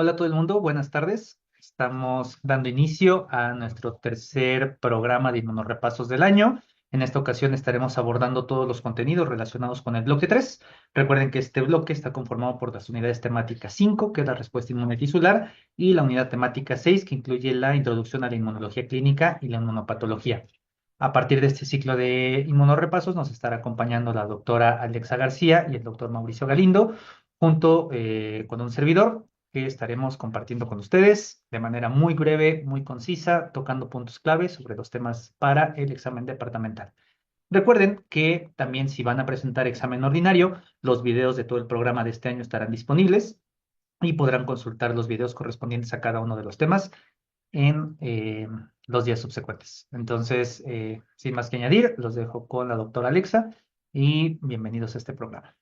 Hola a todo el mundo, buenas tardes. Estamos dando inicio a nuestro tercer programa de inmunorepasos del año. En esta ocasión estaremos abordando todos los contenidos relacionados con el bloque 3. Recuerden que este bloque está conformado por las unidades temáticas 5, que es la respuesta inmune tisular, y la unidad temática 6, que incluye la introducción a la inmunología clínica y la inmunopatología. A partir de este ciclo de inmunorepasos nos estará acompañando la doctora Alexa García y el doctor Mauricio Galindo, junto con un servidor que estaremos compartiendo con ustedes de manera muy breve, muy concisa, tocando puntos claves sobre los temas para el examen departamental. Recuerden que también si van a presentar examen ordinario, los videos de todo el programa de este año estarán disponibles y podrán consultar los videos correspondientes a cada uno de los temas en los días subsecuentes. Entonces, sin más que añadir, los dejo con la doctora Alexa y bienvenidos a este programa.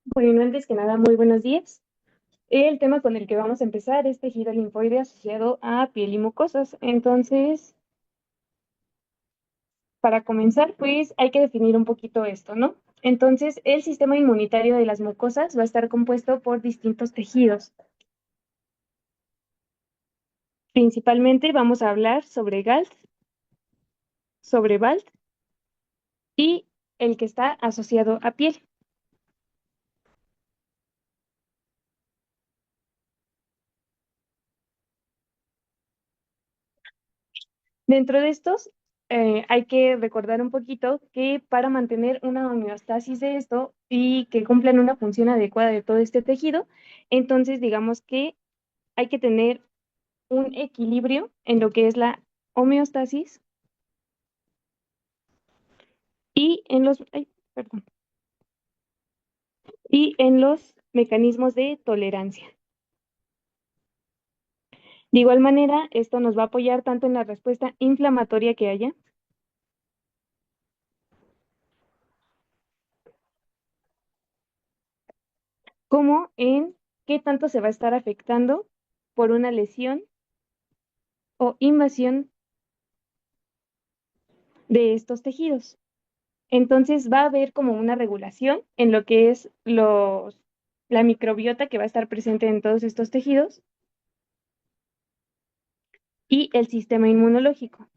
Bueno, antes que nada, muy buenos días. El tema con el que vamos a empezar es tejido linfoide asociado a piel y mucosas. Entonces, para comenzar, pues hay que definir un poquito esto, ¿no? Entonces, el sistema inmunitario de las mucosas va a estar compuesto por distintos tejidos. Principalmente vamos a hablar sobre GALT, sobre BALT y el que está asociado a piel. Dentro de estos, hay que recordar un poquito que para mantener una homeostasis de esto y que cumplan una función adecuada de todo este tejido, entonces digamos que hay que tener un equilibrio en lo que es la homeostasis y en los, ay, perdón, y en los mecanismos de tolerancia. De igual manera, esto nos va a apoyar tanto en la respuesta inflamatoria que haya, como en qué tanto se va a estar afectando por una lesión o invasión de estos tejidos. Entonces va a haber como una regulación en lo que es la microbiota que va a estar presente en todos estos tejidos y el sistema inmunológico.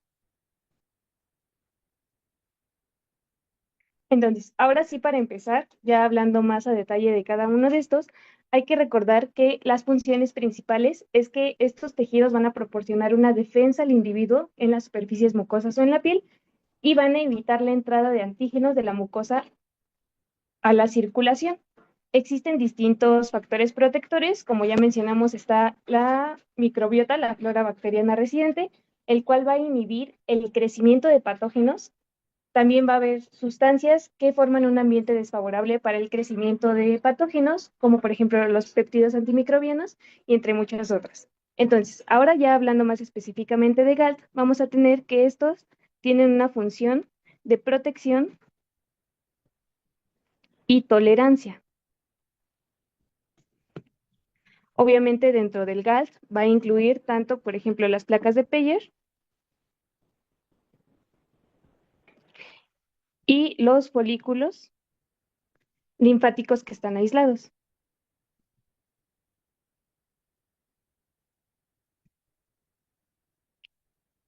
Entonces, ahora sí, para empezar, ya hablando más a detalle de cada uno de estos, hay que recordar que las funciones principales es que estos tejidos van a proporcionar una defensa al individuo en las superficies mucosas o en la piel y van a evitar la entrada de antígenos de la mucosa a la circulación. Existen distintos factores protectores, como ya mencionamos, está la microbiota, la flora bacteriana residente, el cual va a inhibir el crecimiento de patógenos. También va a haber sustancias que forman un ambiente desfavorable para el crecimiento de patógenos, como por ejemplo los péptidos antimicrobianos y entre muchas otras. Entonces, ahora ya hablando más específicamente de GALT, vamos a tener que estos tienen una función de protección y tolerancia. Obviamente dentro del GALT va a incluir tanto, por ejemplo, las placas de Peyer y los folículos linfáticos que están aislados.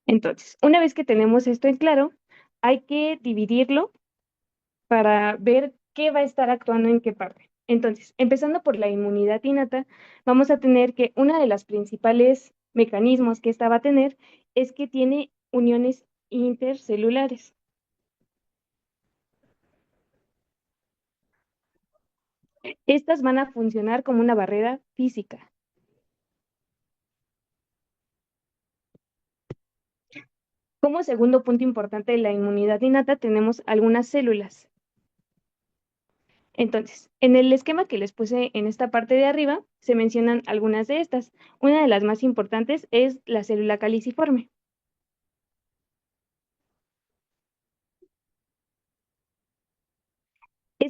Entonces, una vez que tenemos esto en claro, hay que dividirlo para ver qué va a estar actuando en qué parte. Entonces, empezando por la inmunidad innata, vamos a tener que una de las principales mecanismos que esta va a tener es que tiene uniones intercelulares. Estas van a funcionar como una barrera física. Como segundo punto importante de la inmunidad innata tenemos algunas células. Entonces, en el esquema que les puse en esta parte de arriba, se mencionan algunas de estas. Una de las más importantes es la célula caliciforme.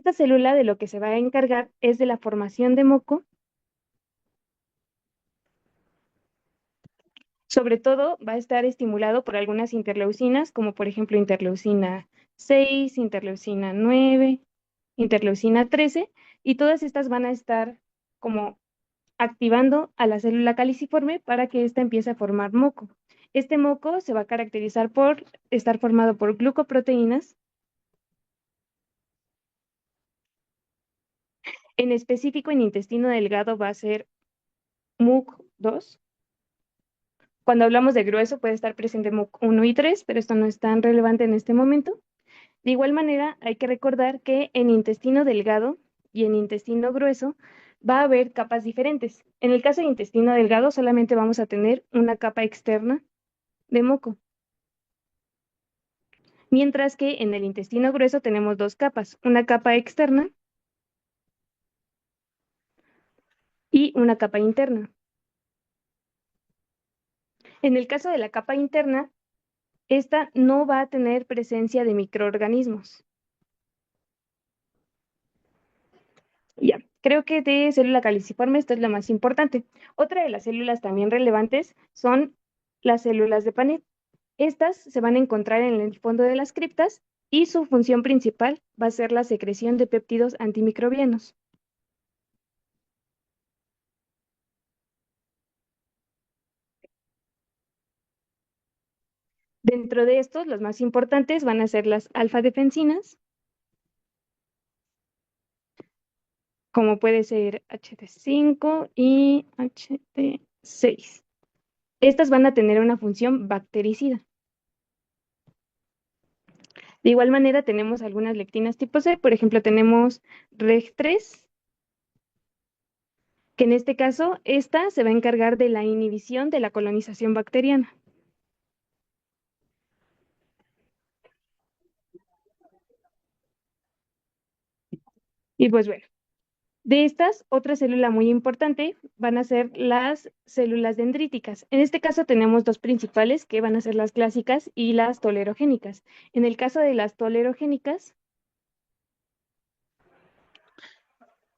Esta célula de lo que se va a encargar es de la formación de moco. Sobre todo va a estar estimulado por algunas interleucinas, como por ejemplo interleucina 6, interleucina 9, interleucina 13, y todas estas van a estar como activando a la célula caliciforme para que ésta empiece a formar moco. Este moco se va a caracterizar por estar formado por glucoproteínas. En específico, en intestino delgado va a ser MUC2. Cuando hablamos de grueso puede estar presente MUC1 y 3, pero esto no es tan relevante en este momento. De igual manera, hay que recordar que en intestino delgado y en intestino grueso va a haber capas diferentes. En el caso de intestino delgado solamente vamos a tener una capa externa de moco, mientras que en el intestino grueso tenemos dos capas, una capa externa y una capa interna. En el caso de la capa interna, esta no va a tener presencia de microorganismos. Ya, creo que de célula caliciforme esto es lo más importante. Otra de las células también relevantes son las células de Paneth. Estas se van a encontrar en el fondo de las criptas y su función principal va a ser la secreción de péptidos antimicrobianos. Dentro de estos, los más importantes van a ser las alfa-defensinas, como puede ser HT5 y HT6. Estas van a tener una función bactericida. De igual manera, tenemos algunas lectinas tipo C, por ejemplo, tenemos REG3, que en este caso, esta se va a encargar de la inhibición de la colonización bacteriana. Y pues bueno, de estas, otra célula muy importante van a ser las células dendríticas. En este caso tenemos dos principales que van a ser las clásicas y las tolerogénicas. En el caso de las tolerogénicas,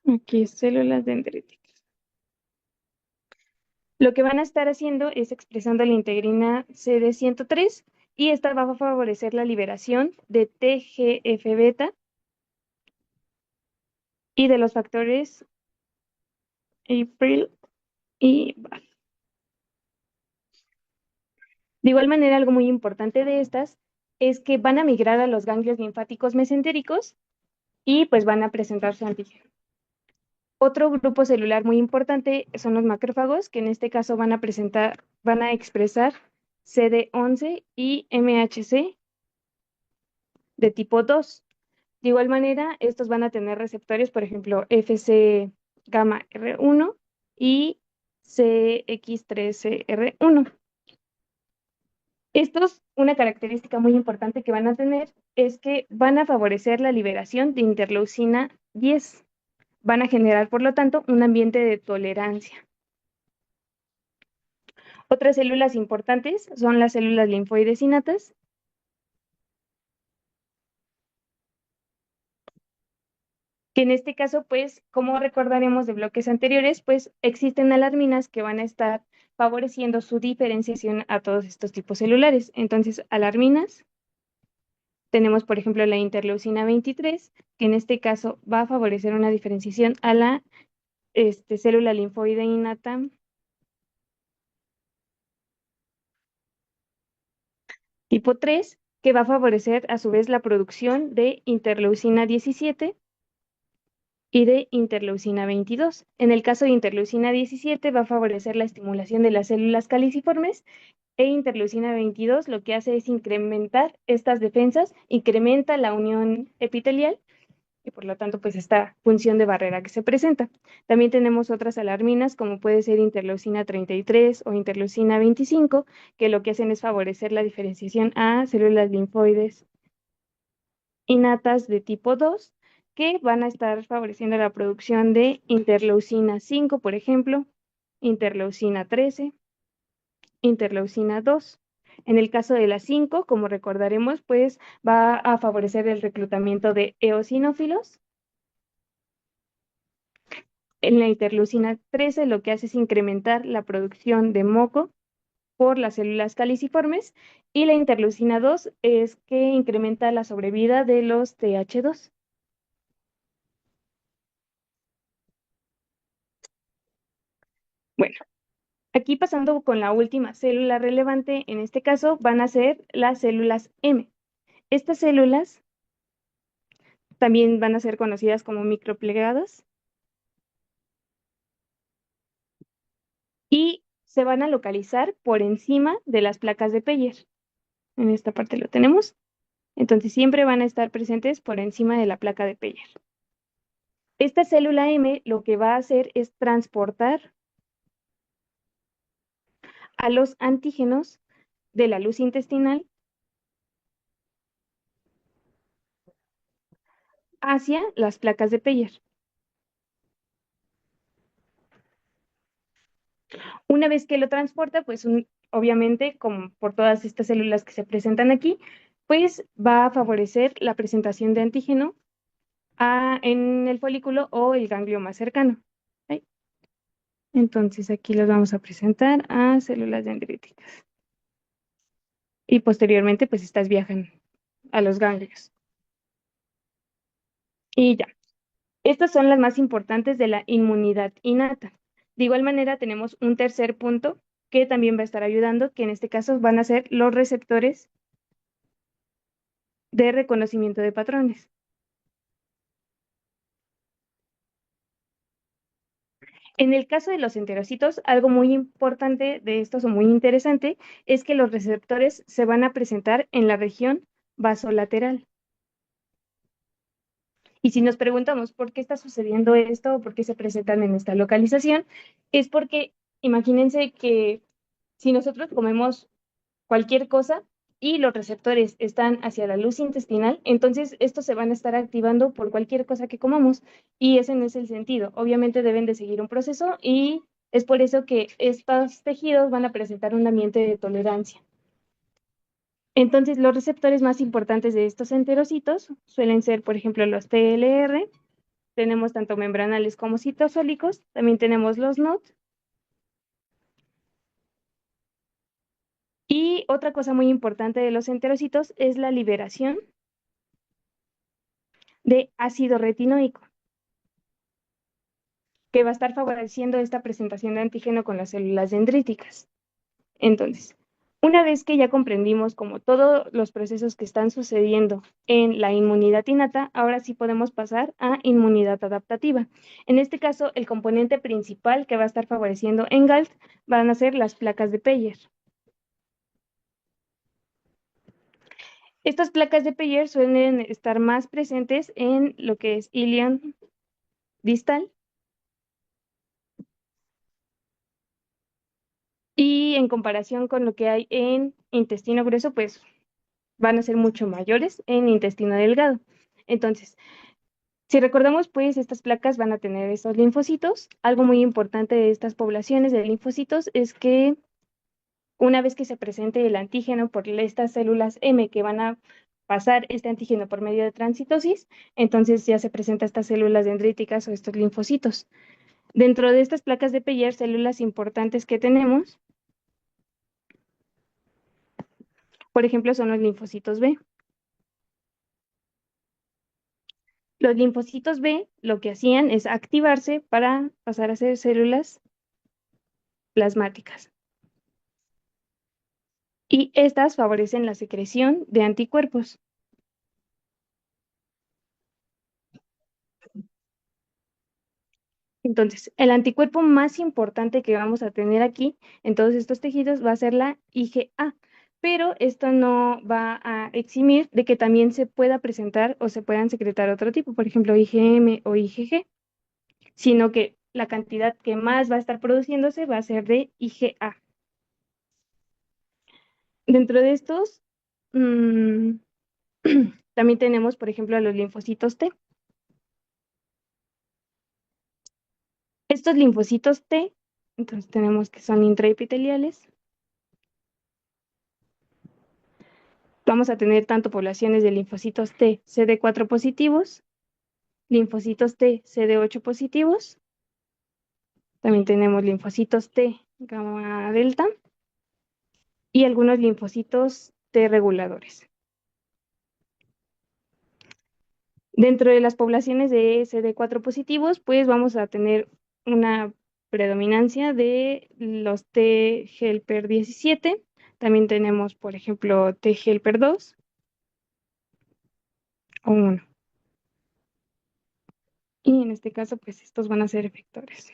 aquí células dendríticas. Lo que van a estar haciendo es expresando la integrina CD103 y esta va a favorecer la liberación de TGF-beta y de los factores APRIL y BAFF. De igual manera, algo muy importante de estas es que van a migrar a los ganglios linfáticos mesentéricos y pues van a presentar su antígeno. Otro grupo celular muy importante son los macrófagos, que en este caso van a expresar CD11 y MHC de tipo 2. De igual manera, estos van a tener receptores, por ejemplo, FC gamma R1 y CX13R1. Estos, una característica muy importante que van a tener es que van a favorecer la liberación de interleucina 10. Van a generar, por lo tanto, un ambiente de tolerancia. Otras células importantes son las células linfoides innatas, que en este caso, pues, como recordaremos de bloques anteriores, pues existen alarminas que van a estar favoreciendo su diferenciación a todos estos tipos celulares. Entonces, alarminas, tenemos, por ejemplo, la interleucina 23, que en este caso va a favorecer una diferenciación a la célula linfoide innata tipo 3, que va a favorecer a su vez la producción de interleucina 17 y de interleucina 22. En el caso de interleucina 17 va a favorecer la estimulación de las células caliciformes e interleucina 22 lo que hace es incrementar estas defensas, incrementa la unión epitelial y por lo tanto pues esta función de barrera que se presenta. También tenemos otras alarminas como puede ser interleucina 33 o interleucina 25 que lo que hacen es favorecer la diferenciación a células linfoides innatas de tipo 2 que van a estar favoreciendo la producción de interleucina 5, por ejemplo, interleucina 13, interleucina 2. En el caso de la 5, como recordaremos, pues va a favorecer el reclutamiento de eosinófilos En la interleucina 13 lo que hace es incrementar la producción de moco por las células caliciformes y la interleucina 2 es que incrementa la sobrevida de los TH2. Bueno, aquí pasando con la última célula relevante, en este caso van a ser las células M. Estas células también van a ser conocidas como microplegadas y se van a localizar por encima de las placas de Peyer. En esta parte lo tenemos. Entonces siempre van a estar presentes por encima de la placa de Peyer. Esta célula M lo que va a hacer es transportar a los antígenos de la luz intestinal hacia las placas de Peyer. Una vez que lo transporta, pues obviamente, como por todas estas células que se presentan aquí, pues va a favorecer la presentación de antígeno en el folículo o el ganglio más cercano. ¿Sí? Entonces aquí los vamos a presentar a células dendríticas. Y posteriormente, pues estas viajan a los ganglios. Y ya, estas son las más importantes de la inmunidad innata. De igual manera, tenemos un tercer punto que también va a estar ayudando, que en este caso van a ser los receptores de reconocimiento de patrones. En el caso de los enterocitos, algo muy importante de estos o muy interesante es que los receptores se van a presentar en la región basolateral. Y si nos preguntamos por qué está sucediendo esto o por qué se presentan en esta localización, es porque imagínense que si nosotros comemos cualquier cosa y los receptores están hacia la luz intestinal, entonces estos se van a estar activando por cualquier cosa que comamos y ese no es el sentido. Obviamente deben de seguir un proceso y es por eso que estos tejidos van a presentar un ambiente de tolerancia. Entonces, los receptores más importantes de estos enterocitos suelen ser, por ejemplo, los TLR, tenemos tanto membranales como citosólicos, también tenemos los NOT. Y otra cosa muy importante de los enterocitos es la liberación de ácido retinoico, que va a estar favoreciendo esta presentación de antígeno con las células dendríticas. Entonces, una vez que ya comprendimos como todos los procesos que están sucediendo en la inmunidad innata, ahora sí podemos pasar a inmunidad adaptativa. En este caso, el componente principal que va a estar favoreciendo en GALT van a ser las placas de Peyer. Estas placas de Peyer suelen estar más presentes en lo que es ilion distal y en comparación con lo que hay en intestino grueso, pues van a ser mucho mayores en intestino delgado. Entonces, si recordamos, pues estas placas van a tener estos linfocitos. Algo muy importante de estas poblaciones de linfocitos es que una vez que se presente el antígeno por estas células M que van a pasar este antígeno por medio de transitosis, entonces ya se presentan estas células dendríticas o estos linfocitos. Dentro de estas placas de Peyer, células importantes que tenemos, por ejemplo, son los linfocitos B. Los linfocitos B lo que hacían es activarse para pasar a ser células plasmáticas. Y estas favorecen la secreción de anticuerpos. Entonces, el anticuerpo más importante que vamos a tener aquí en todos estos tejidos va a ser la IgA, pero esto no va a eximir de que también se pueda presentar o se puedan secretar otro tipo, por ejemplo, IgM o IgG, sino que la cantidad que más va a estar produciéndose va a ser de IgA. Dentro de estos, también tenemos, por ejemplo, a los linfocitos T. Estos linfocitos T, entonces tenemos que son intraepiteliales. Vamos a tener tanto poblaciones de linfocitos T CD4 positivos, linfocitos T CD8 positivos También tenemos linfocitos T gamma delta y algunos linfocitos T reguladores. Dentro de las poblaciones de CD4 positivos, pues vamos a tener una predominancia de los T helper 17. También tenemos, por ejemplo, T helper 2 o 1. Y en este caso, pues estos van a ser efectores.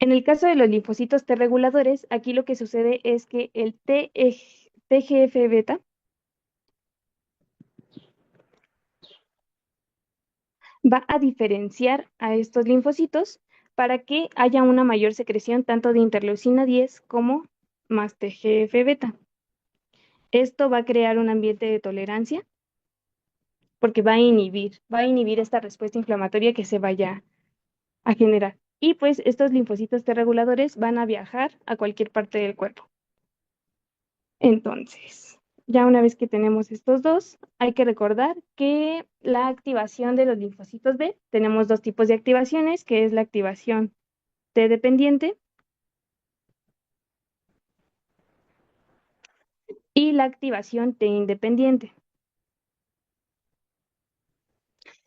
En el caso de los linfocitos T reguladores, aquí lo que sucede es que el TGF beta va a diferenciar a estos linfocitos para que haya una mayor secreción tanto de interleucina 10 como más TGF beta. Esto va a crear un ambiente de tolerancia porque va a inhibir esta respuesta inflamatoria que se vaya a generar. Y pues estos linfocitos T reguladores van a viajar a cualquier parte del cuerpo. Entonces, ya una vez que tenemos estos dos, hay que recordar que la activación de los linfocitos B, tenemos dos tipos de activaciones, que es la activación T dependiente y la activación T independiente.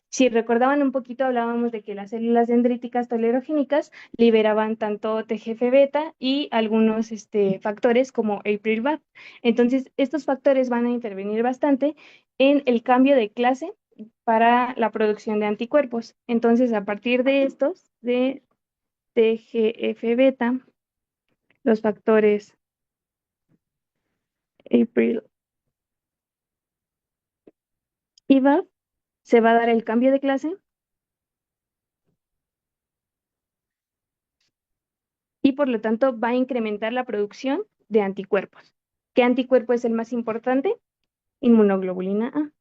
Si recordaban un poquito, hablábamos de que las células dendríticas tolerogénicas liberaban tanto TGF-beta y algunos factores como APRIL-BAFF. Entonces, estos factores van a intervenir bastante en el cambio de clase para la producción de anticuerpos. Entonces, a partir de estos, de TGF-beta, los factores APRIL y BAFF, se va a dar el cambio de clase y por lo tanto va a incrementar la producción de anticuerpos. ¿Qué anticuerpo es el más importante? Inmunoglobulina A.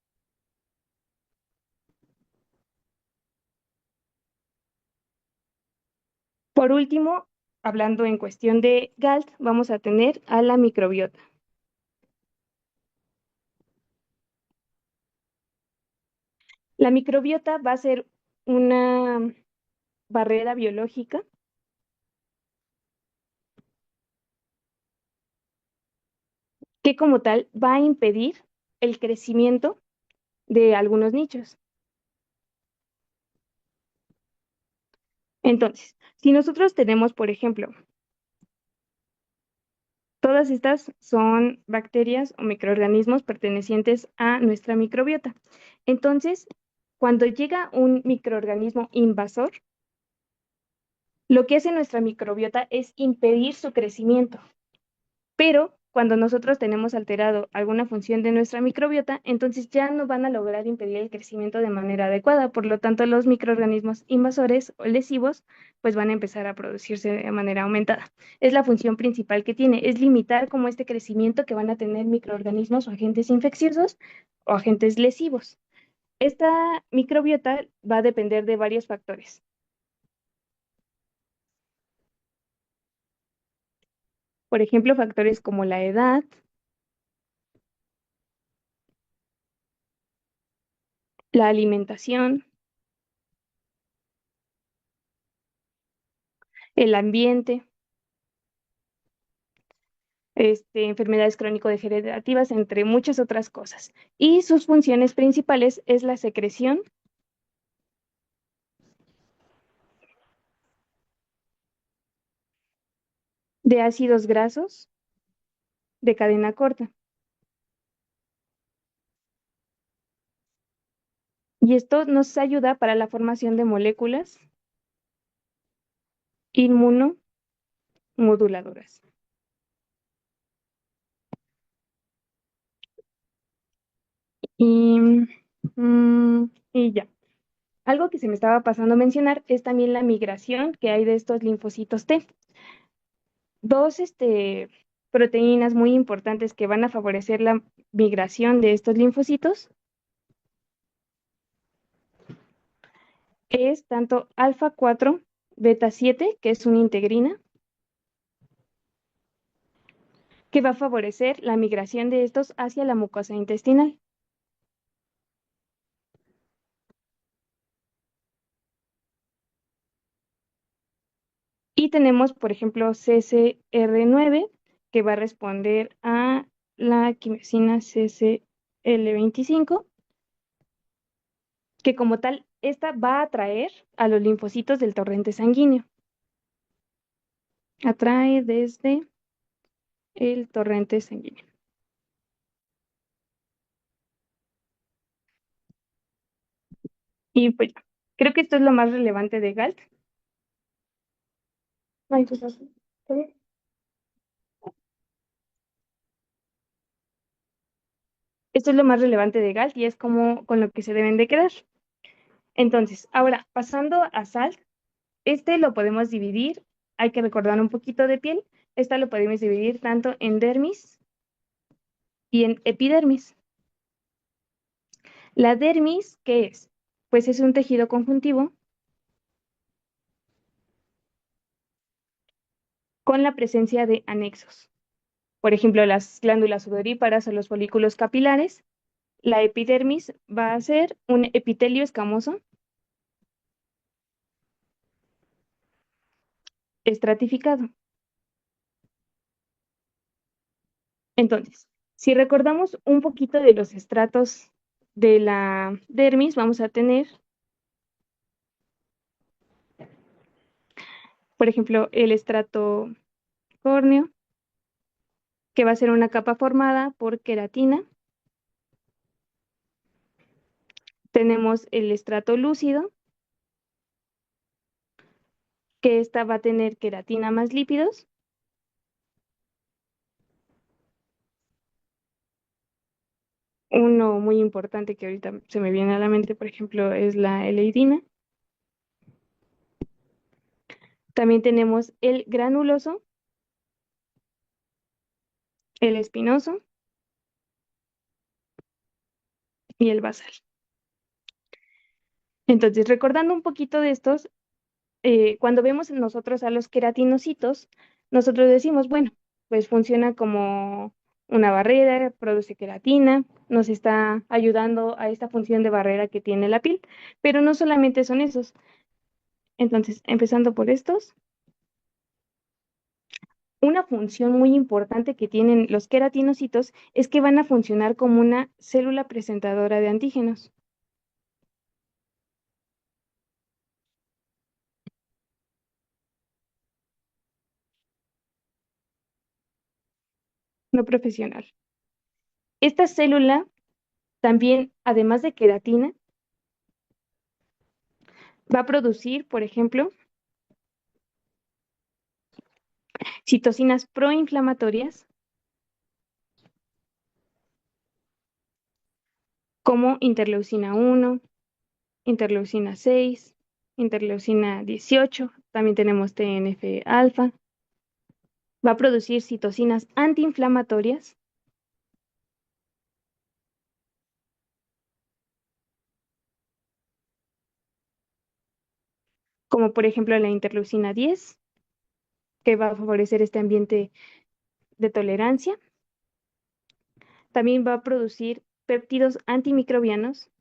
Por último, hablando en cuestión de GALT, vamos a tener a la microbiota. La microbiota va a ser una barrera biológica que como tal va a impedir el crecimiento de algunos nichos. Entonces, si nosotros tenemos, por ejemplo, todas estas son bacterias o microorganismos pertenecientes a nuestra microbiota. Entonces, cuando llega un microorganismo invasor, lo que hace nuestra microbiota es impedir su crecimiento. Pero cuando nosotros tenemos alterado alguna función de nuestra microbiota, entonces ya no van a lograr impedir el crecimiento de manera adecuada. Por lo tanto, los microorganismos invasores o lesivos pues van a empezar a producirse de manera aumentada. Es la función principal que tiene, es limitar como este crecimiento que van a tener microorganismos o agentes infecciosos o agentes lesivos. Esta microbiota va a depender de varios factores. Por ejemplo, factores como la edad, la alimentación, el ambiente, enfermedades crónico-degenerativas, entre muchas otras cosas. Y sus funciones principales es la secreción de ácidos grasos de cadena corta. Y esto nos ayuda para la formación de moléculas inmunomoduladoras. Y, y ya. Algo que se me estaba pasando a mencionar es también la migración que hay de estos linfocitos T. Dos proteínas muy importantes que van a favorecer la migración de estos linfocitos es tanto alfa 4 beta 7, que es una integrina, que va a favorecer la migración de estos hacia la mucosa intestinal. Y tenemos, por ejemplo, CCR9, que va a responder a la quimiosina CCL25, que como tal, esta va a atraer a los linfocitos del torrente sanguíneo. Atrae desde el torrente sanguíneo. Y pues ya, creo que esto es lo más relevante de GALT. Ay, pues, ¿está bien? Esto es lo más relevante de GALT y es como con lo que se deben de quedar. Entonces, ahora, pasando a SALT, este lo podemos dividir, hay que recordar un poquito de piel, esta lo podemos dividir tanto en dermis y en epidermis. La dermis, ¿qué es? Pues es un tejido conjuntivo con la presencia de anexos. Por ejemplo, las glándulas sudoríparas o los folículos capilares. La epidermis va a ser un epitelio escamoso estratificado. Entonces, si recordamos un poquito de los estratos de la dermis, vamos a tener, por ejemplo, el estrato córneo, que va a ser una capa formada por queratina. Tenemos el estrato lúcido, que esta va a tener queratina más lípidos. Uno muy importante que ahorita se me viene a la mente, por ejemplo, es la eleidina. También tenemos el granuloso, el espinoso y el basal. Entonces, recordando un poquito de estos, cuando vemos nosotros a los queratinocitos, nosotros decimos, bueno, pues funciona como una barrera, produce queratina, nos está ayudando a esta función de barrera que tiene la piel, pero no solamente son esos. Entonces, empezando por estos, una función muy importante que tienen los queratinocitos es que van a funcionar como una célula presentadora de antígenos. No profesional. Esta célula también, además de queratina, va a producir, por ejemplo, citocinas proinflamatorias como interleucina 1, interleucina 6, interleucina 18, también tenemos TNF-alfa. Va a producir citocinas antiinflamatorias como por ejemplo la interleucina 10, que va a favorecer este ambiente de tolerancia. También va a producir péptidos antimicrobianos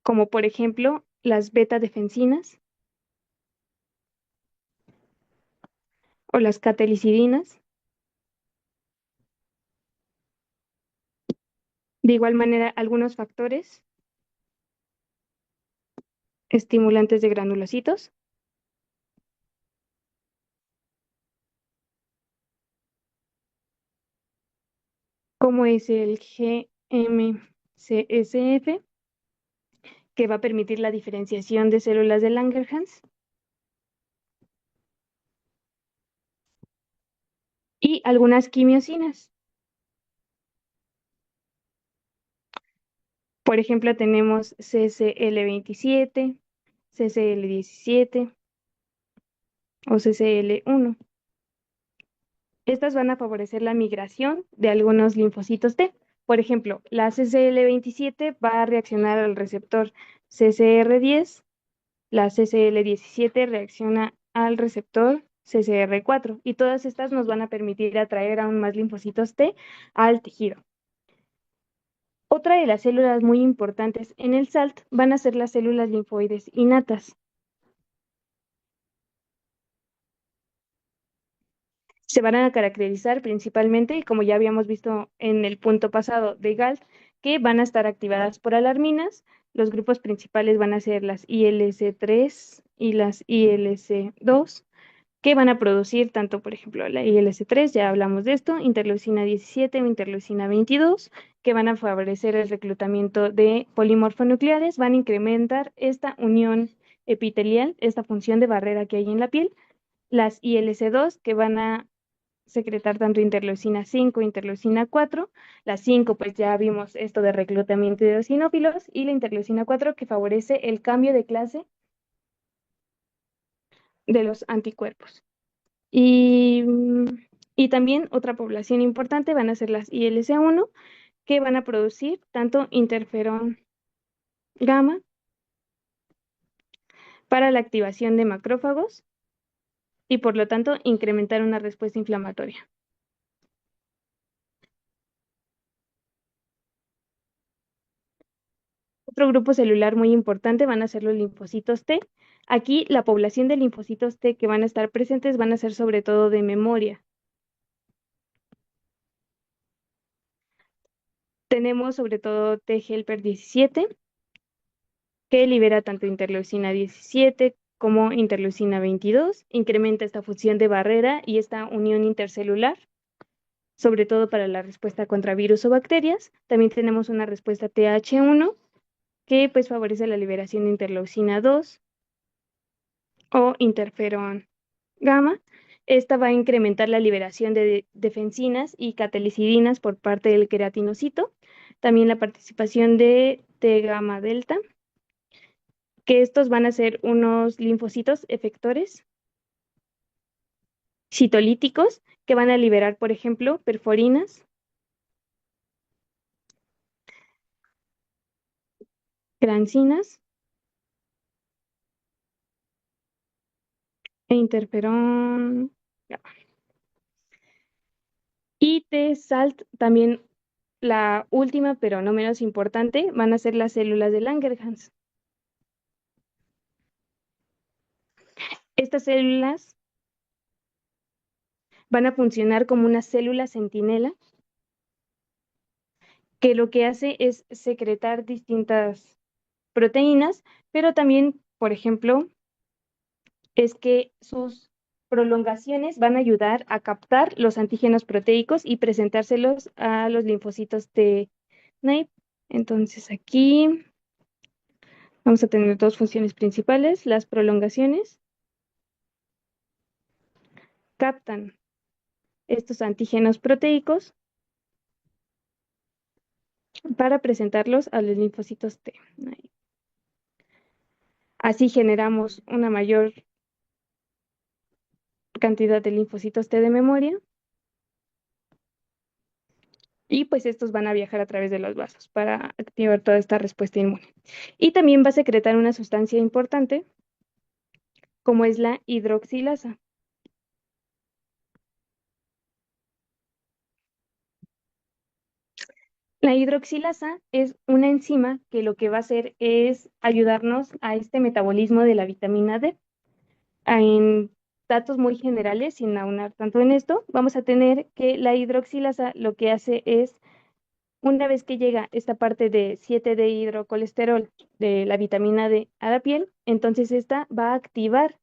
como por ejemplo las beta-defensinas o las catelicidinas. De igual manera, algunos factores estimulantes de granulocitos, como es el GM-CSF, que va a permitir la diferenciación de células de Langerhans, y algunas quimiosinas. Por ejemplo, tenemos CCL27, CCL17 o CCL1. Estas van a favorecer la migración de algunos linfocitos T. Por ejemplo, la CCL27 va a reaccionar al receptor CCR10, la CCL17 reacciona al receptor CCR4 y todas estas nos van a permitir atraer aún más linfocitos T al tejido. Otra de las células muy importantes en el SALT van a ser las células linfoides innatas. Se van a caracterizar principalmente, como ya habíamos visto en el punto pasado de GALT, que van a estar activadas por alarminas. Los grupos principales van a ser las ILC3 y las ILC2, que van a producir tanto, por ejemplo, la ILC3, ya hablamos de esto, interleucina 17 o interleucina 22, que van a favorecer el reclutamiento de polimorfonucleares, van a incrementar esta unión epitelial, esta función de barrera que hay en la piel. Las ILC2, que van a secretar tanto interleucina 5, interleucina 4. La 5, pues ya vimos esto de reclutamiento de eosinófilos, y la interleucina 4 que favorece el cambio de clase de los anticuerpos. Y, y también otra población importante van a ser las ILC1, que van a producir tanto interferón gamma para la activación de macrófagos y por lo tanto incrementar una respuesta inflamatoria. Otro grupo celular muy importante van a ser los linfocitos T. Aquí la población de linfocitos T que van a estar presentes van a ser sobre todo de memoria. Tenemos sobre todo T helper 17, que libera tanto interleucina 17 como interleucina 22, incrementa esta función de barrera y esta unión intercelular, sobre todo para la respuesta contra virus o bacterias. También tenemos una respuesta TH1, que pues favorece la liberación de interleucina 2 o interferón gamma. Esta va a incrementar la liberación de defensinas y catalicidinas por parte del queratinocito. También la participación de T gamma delta, que estos van a ser unos linfocitos efectores citolíticos que van a liberar, por ejemplo, perforinas, grancinas e interferón gamma. Y T-SALT, también la última, pero no menos importante, van a ser las células de Langerhans. Estas células van a funcionar como una célula centinela que lo que hace es secretar distintas proteínas, pero también, por ejemplo, es que sus prolongaciones van a ayudar a captar los antígenos proteicos y presentárselos a los linfocitos de NAIP. Entonces aquí vamos a tener dos funciones principales. Las prolongaciones captan estos antígenos proteicos para presentarlos a los linfocitos T. Así generamos una mayor cantidad de linfocitos T de memoria, y pues estos van a viajar a través de los vasos para activar toda esta respuesta inmune. Y también va a secretar una sustancia importante como es la hidroxilasa. La hidroxilasa es una enzima que lo que va a hacer es ayudarnos a este metabolismo de la vitamina D. En datos muy generales, sin aunar tanto en esto, vamos a tener que la hidroxilasa lo que hace es, una vez que llega esta parte de 7D hidrocolesterol de la vitamina D a la piel, entonces esta va a activar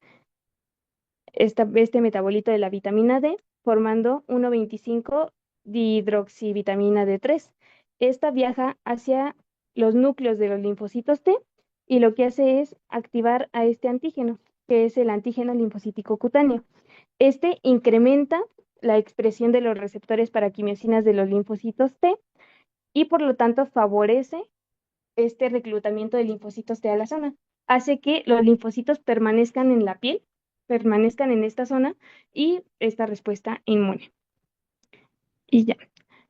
este metabolito de la vitamina D, formando 1,25 dihidroxivitamina D3. Esta viaja hacia los núcleos de los linfocitos T y lo que hace es activar a este antígeno, que es el antígeno linfocítico cutáneo. Este incrementa la expresión de los receptores para quimiosinas de los linfocitos T y por lo tanto favorece este reclutamiento de linfocitos T a la zona. Hace que los linfocitos permanezcan en la piel, permanezcan en esta zona y esta respuesta inmune. Y ya.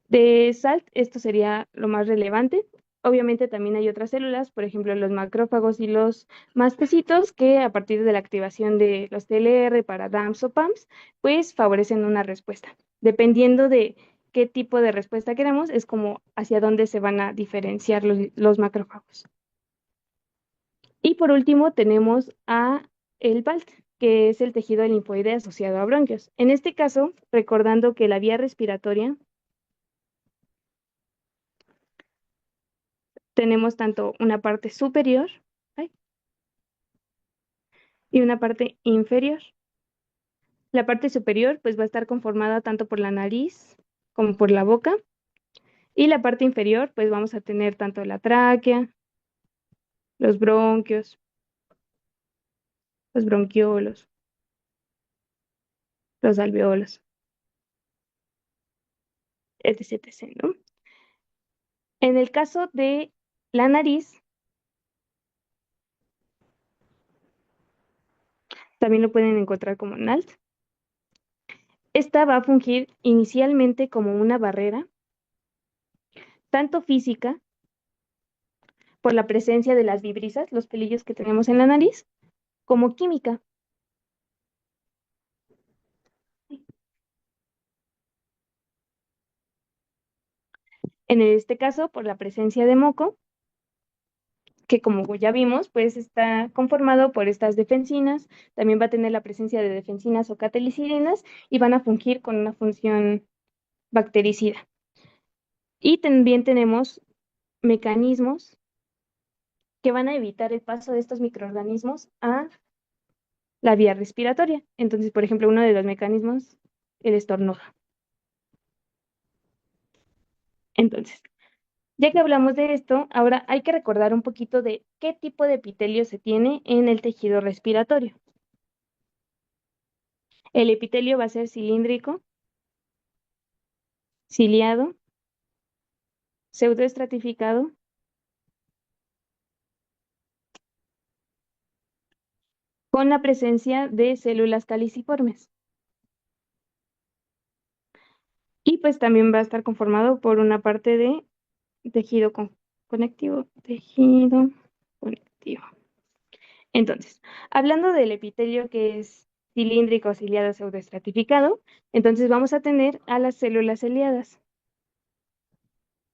De SALT, esto sería lo más relevante. Obviamente también hay otras células, por ejemplo, los macrófagos y los mastocitos, que a partir de la activación de los TLR para DAMPs o PAMPs, pues favorecen una respuesta. Dependiendo de qué tipo de respuesta queremos, es como hacia dónde se van a diferenciar los macrófagos. Y por último tenemos a el BALT, que es el tejido linfoide asociado a bronquios. En este caso, recordando que la vía respiratoria tenemos tanto una parte superior, ay, y una parte inferior. La parte superior pues va a estar conformada tanto por la nariz como por la boca, y la parte inferior pues vamos a tener tanto la tráquea, los bronquios, los bronquiolos, los alveolos, etc, etc, ¿no? En el caso de la nariz, también lo pueden encontrar como NALT. Esta va a fungir inicialmente como una barrera, tanto física, por la presencia de las vibrisas, los pelillos que tenemos en la nariz, como química. En este caso, por la presencia de moco, que como ya vimos, pues está conformado por estas defensinas, también va a tener la presencia de defensinas o catecolicinas y van a fungir con una función bactericida. Y también tenemos mecanismos que van a evitar el paso de estos microorganismos a la vía respiratoria. Entonces, por ejemplo, uno de los mecanismos, el estornudo. Entonces, ya que hablamos de esto, ahora hay que recordar un poquito de qué tipo de epitelio se tiene en el tejido respiratorio. El epitelio va a ser cilíndrico, ciliado, pseudoestratificado, con la presencia de células caliciformes. Y pues también va a estar conformado por una parte de tejido conectivo, tejido conectivo. Entonces, hablando del epitelio que es cilíndrico, ciliado, pseudoestratificado, entonces vamos a tener a las células ciliadas.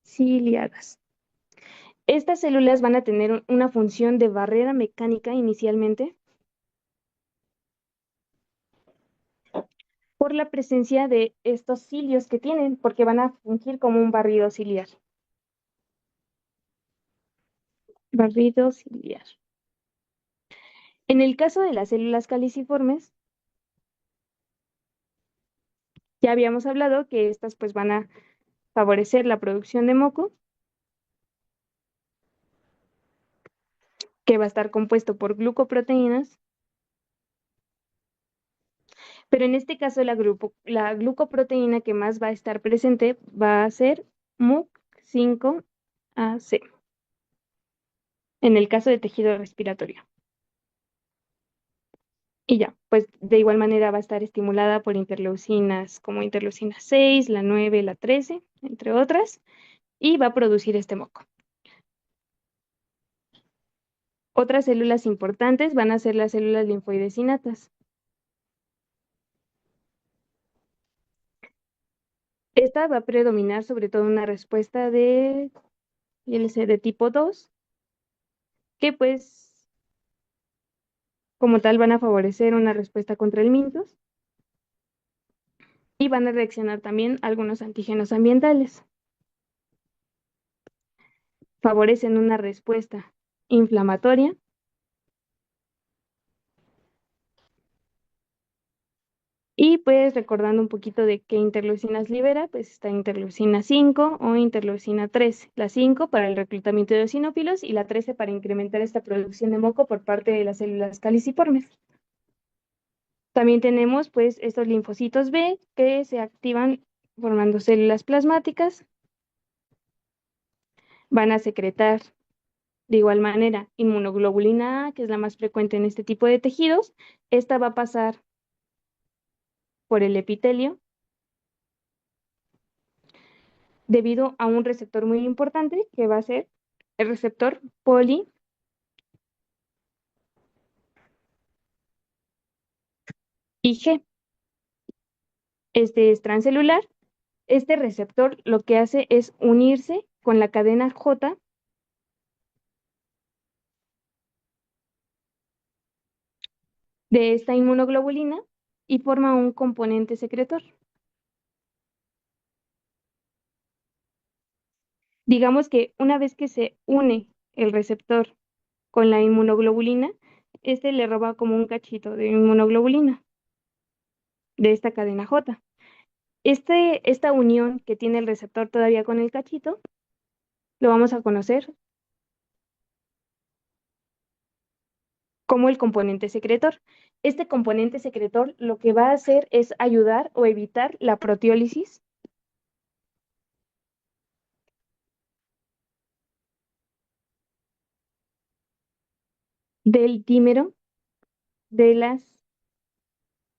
Ciliadas. Estas células van a tener una función de barrera mecánica inicialmente por la presencia de estos cilios que tienen, porque van a fungir como un barrido ciliar. Barrido ciliar. En el caso de las células caliciformes, ya habíamos hablado que estas pues van a favorecer la producción de moco, que va a estar compuesto por glucoproteínas, pero en este caso la glucoproteína que más va a estar presente va a ser MUC5AC, en el caso de tejido respiratorio. Y ya, pues de igual manera va a estar estimulada por interleucinas como interleucina 6, la 9, la 13, entre otras, y va a producir este moco. Otras células importantes van a ser las células linfoidecinatas. Esta va a predominar sobre todo una respuesta de ILC de tipo 2, que pues como tal van a favorecer una respuesta contra el mintos y van a reaccionar también algunos antígenos ambientales. Favorecen una respuesta inflamatoria y pues recordando un poquito de qué interleucinas libera, pues está interleucina 5 o interleucina 13. La 5 para el reclutamiento de eosinófilos y la 13 para incrementar esta producción de moco por parte de las células caliciformes. También tenemos pues estos linfocitos B que se activan formando células plasmáticas, van a secretar de igual manera inmunoglobulina A, que es la más frecuente en este tipo de tejidos. Esta va a pasar por el epitelio debido a un receptor muy importante que va a ser el receptor poli IG. Este es transcelular Este receptor lo que hace es unirse con la cadena J de esta inmunoglobulina y forma un componente secretor. Digamos que una vez que se une el receptor con la inmunoglobulina, este le roba como un cachito de inmunoglobulina de esta cadena J. Esta unión que tiene el receptor todavía con el cachito, lo vamos a conocer como el componente secretor. Este componente secretor lo que va a hacer es ayudar o evitar la proteólisis del dímero de las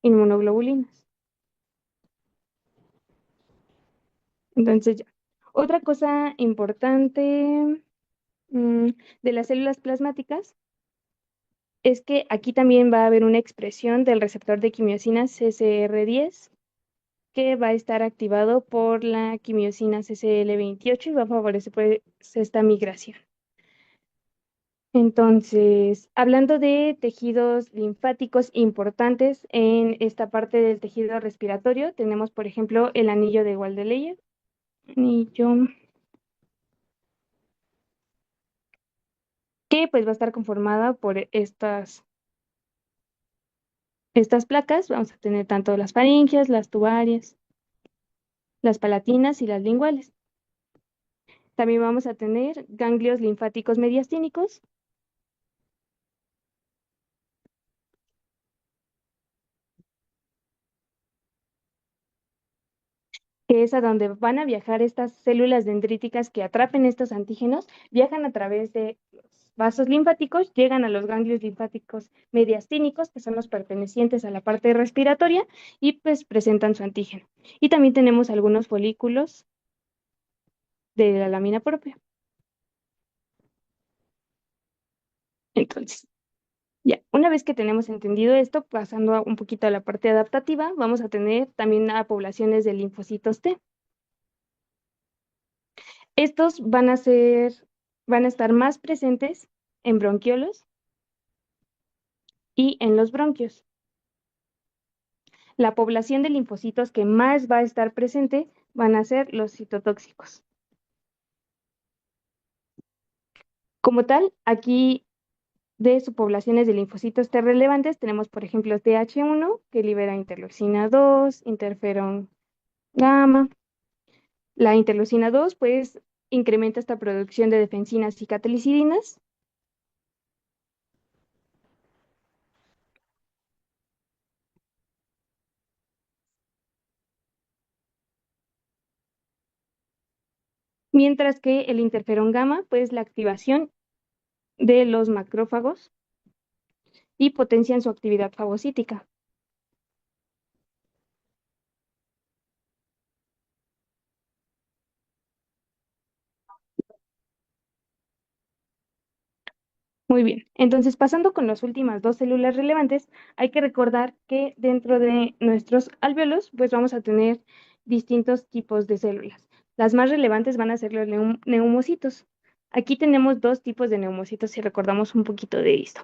inmunoglobulinas. Entonces ya. Otra cosa importante de las células plasmáticas es que aquí también va a haber una expresión del receptor de quimiosina CCR10 que va a estar activado por la quimiosina CCL28 y va a favorecer pues, esta migración. Entonces, hablando de tejidos linfáticos importantes en esta parte del tejido respiratorio, tenemos, por ejemplo, el anillo de Waldeyer, anillo que pues va a estar conformada por estas placas. Vamos a tener tanto las faringias, las tubarias, las palatinas y las linguales. También vamos a tener ganglios linfáticos mediastínicos, que es a donde van a viajar estas células dendríticas que atrapen estos antígenos, viajan a través de los vasos linfáticos, llegan a los ganglios linfáticos mediastínicos, que son los pertenecientes a la parte respiratoria, y pues presentan su antígeno. Y también tenemos algunos folículos de la lámina propia. Entonces, ya, una vez que tenemos entendido esto, pasando un poquito a la parte adaptativa, vamos a tener también a poblaciones de linfocitos T. Estos van a estar más presentes en bronquiolos y en los bronquios. La población de linfocitos que más va a estar presente van a ser los citotóxicos. Como tal, aquí de subpoblaciones de linfocitos T relevantes tenemos, por ejemplo, TH1, que libera interleucina 2, interferón gamma. La interleucina 2, pues, incrementa esta producción de defensinas y catalicidinas. Mientras que el interferón gamma, pues, la activación de los macrófagos y potencian su actividad fagocítica. Muy bien, entonces pasando con las últimas dos células relevantes, hay que recordar que dentro de nuestros alvéolos, pues vamos a tener distintos tipos de células. Las más relevantes van a ser los neumocitos. Aquí tenemos dos tipos de neumocitos si recordamos un poquito de esto.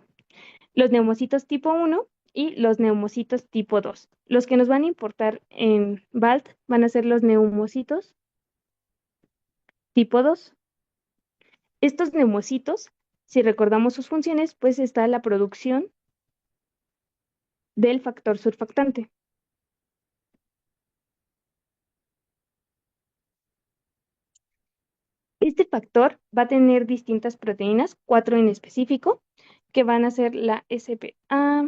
Los neumocitos tipo 1 y los neumocitos tipo 2. Los que nos van a importar en BALT van a ser los neumocitos tipo 2. Estos neumocitos, si recordamos sus funciones, pues está la producción del factor surfactante. Este factor va a tener distintas proteínas, 4 en específico, que van a ser la SPA,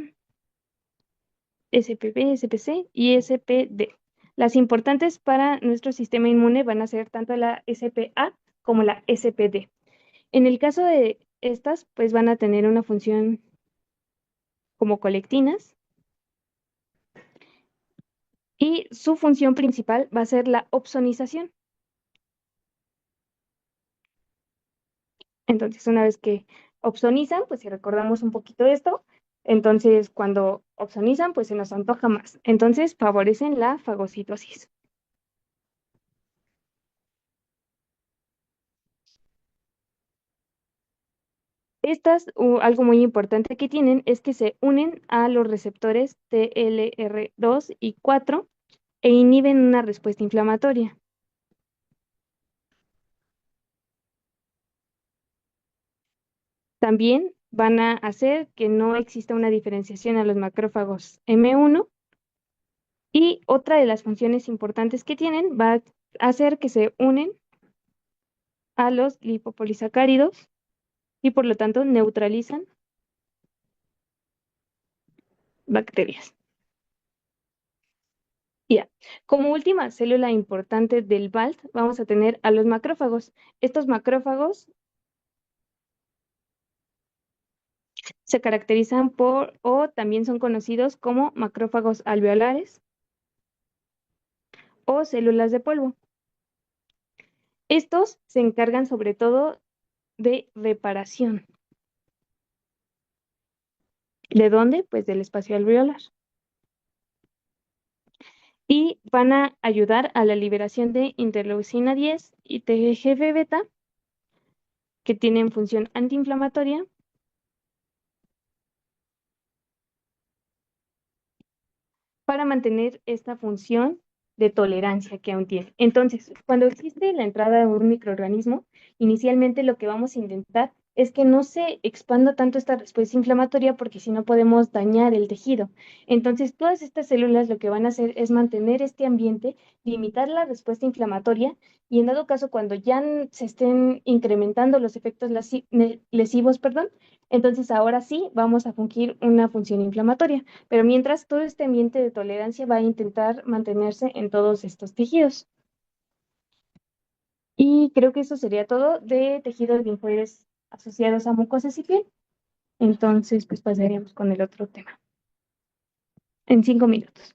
SPB, SPC y SPD. Las importantes para nuestro sistema inmune van a ser tanto la SPA como la SPD. En el caso de estas, pues van a tener una función como colectinas y su función principal va a ser la opsonización. Entonces, una vez que opsonizan, pues si recordamos un poquito esto, entonces cuando opsonizan, pues se nos antoja más. Entonces, favorecen la fagocitosis. Estas, algo muy importante que tienen es que se unen a los receptores TLR2 y 4 e inhiben una respuesta inflamatoria. También van a hacer que no exista una diferenciación a los macrófagos M1 y otra de las funciones importantes que tienen va a hacer que se unen a los lipopolisacáridos y por lo tanto neutralizan bacterias. Ya. Como última célula importante del BALT, vamos a tener a los macrófagos. Estos macrófagos se caracterizan por, o también son conocidos como macrófagos alveolares o células de polvo. Estos se encargan sobre todo de reparación. ¿De dónde? Pues del espacio alveolar. Y van a ayudar a la liberación de interleucina 10 y TGF-beta, que tienen función antiinflamatoria, para mantener esta función de tolerancia que aún tiene. Entonces, cuando existe la entrada de un microorganismo, inicialmente lo que vamos a intentar es que no se expanda tanto esta respuesta inflamatoria porque si no podemos dañar el tejido. Entonces, todas estas células lo que van a hacer es mantener este ambiente, limitar la respuesta inflamatoria y en dado caso, cuando ya se estén incrementando los efectos lesivos, perdón, entonces ahora sí vamos a fungir una función inflamatoria. Pero mientras, todo este ambiente de tolerancia va a intentar mantenerse en todos estos tejidos. Y creo que eso sería todo de tejidos linfoides asociados a mucosas y piel. Entonces, pues pasaríamos con el otro tema en 5 minutos.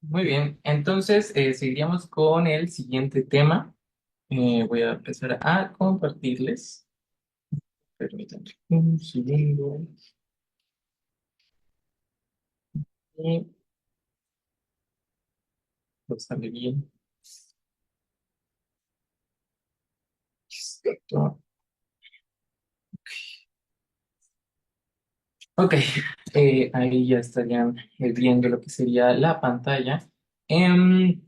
Muy bien, entonces seguiríamos con el siguiente tema. Voy a empezar a compartirles. Permítanme un segundo. Y lo sale bien. Listo. Ok, ahí ya estarían viendo lo que sería la pantalla. Em,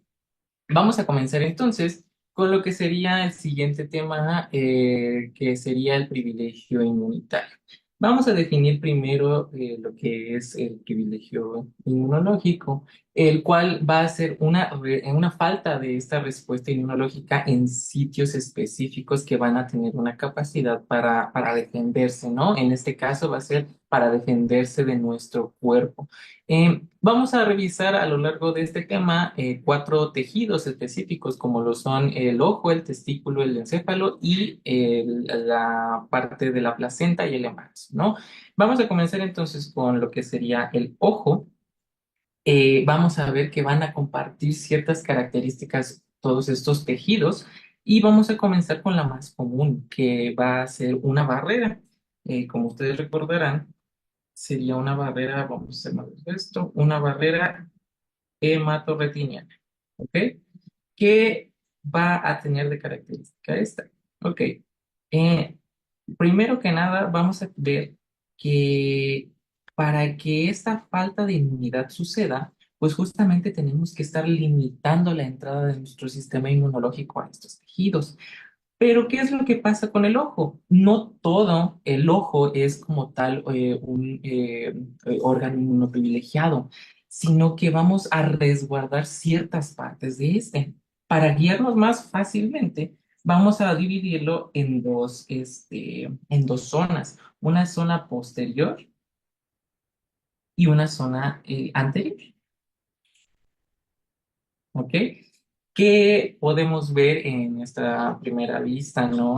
Vamos a comenzar entonces con lo que sería el siguiente tema, que sería el privilegio inmunitario. Vamos a definir primero lo que es el privilegio inmunológico, el cual va a ser una falta de esta respuesta inmunológica en sitios específicos que van a tener una capacidad para defenderse, ¿no? En este caso va a ser para defenderse de nuestro cuerpo. Vamos a revisar a lo largo de este tema cuatro tejidos específicos, como lo son el ojo, el testículo, el encéfalo y la parte de la placenta y el emax, ¿no? Vamos a comenzar entonces con lo que sería el ojo. Vamos a ver que van a compartir ciertas características todos estos tejidos y vamos a comenzar con la más común, que va a ser una barrera. Como ustedes recordarán, sería una barrera, vamos a hacer más de esto, una barrera hematorretiniana, ¿ok? ¿Qué va a tener de característica esta? Ok, primero que nada vamos a ver que para que esta falta de inmunidad suceda, pues justamente tenemos que estar limitando la entrada de nuestro sistema inmunológico a estos tejidos. Pero, ¿qué es lo que pasa con el ojo? No todo el ojo es como tal un órgano inmunoprivilegiado. sino que vamos a resguardar ciertas partes de este. Para guiarnos más fácilmente, vamos a dividirlo en dos zonas, una zona posterior y una zona anterior. ¿Ok? Que podemos ver en nuestra primera vista, ¿no?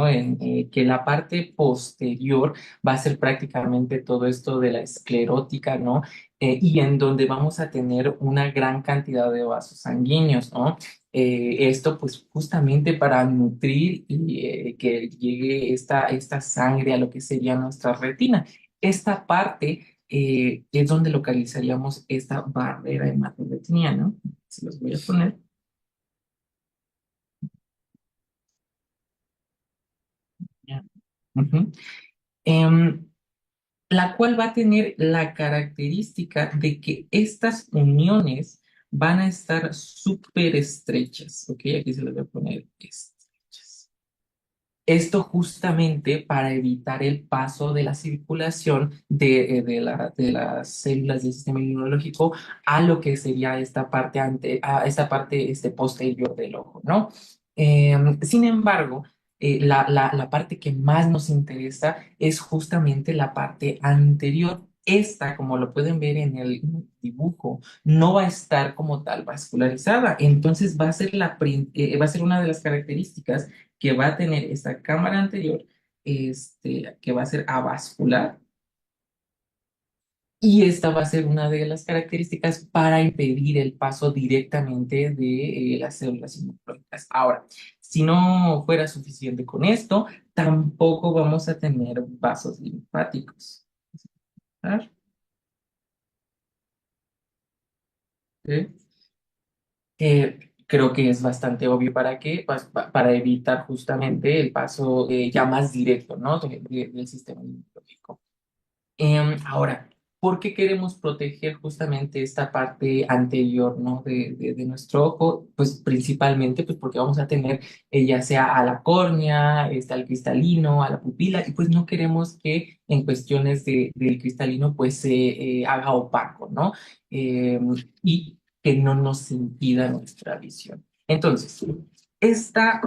Que la parte posterior va a ser prácticamente todo esto de la esclerótica, ¿no? Y en donde vamos a tener una gran cantidad de vasos sanguíneos, ¿no? Esto pues justamente para nutrir y que llegue esta sangre a lo que sería nuestra retina. Esta parte es donde localizaríamos esta barrera hematoretinea, ¿no? Se los voy a poner. Ya. Ujú. Em, la cual va a tener la característica de que estas uniones van a estar súper estrechas, ¿ok? Aquí se les voy a poner estrechas. Esto justamente para evitar el paso de la circulación de las células del sistema inmunológico a lo que sería esta parte posterior del ojo, ¿no? Sin embargo, la parte que más nos interesa es justamente la parte anterior. Esta, como lo pueden ver en el dibujo, no va a estar como tal vascularizada. Entonces va a ser una de las características que va a tener esta cámara anterior, que va a ser avascular, y esta va a ser una de las características para impedir el paso directamente de las células inmunológicas. Ahora, si no fuera suficiente con esto, tampoco vamos a tener vasos linfáticos. ¿Ah? ¿Sí? Creo que es bastante obvio para qué, para evitar justamente el paso ya más directo, ¿no? Del sistema inmunológico. Ahora, ¿por qué queremos proteger justamente esta parte anterior, ¿no? de nuestro ojo? Pues principalmente pues porque vamos a tener ya sea a la córnea, al cristalino, a la pupila, y pues no queremos que en cuestiones del cristalino pues se haga opaco, ¿no? Y que no nos impida nuestra visión. Entonces, esta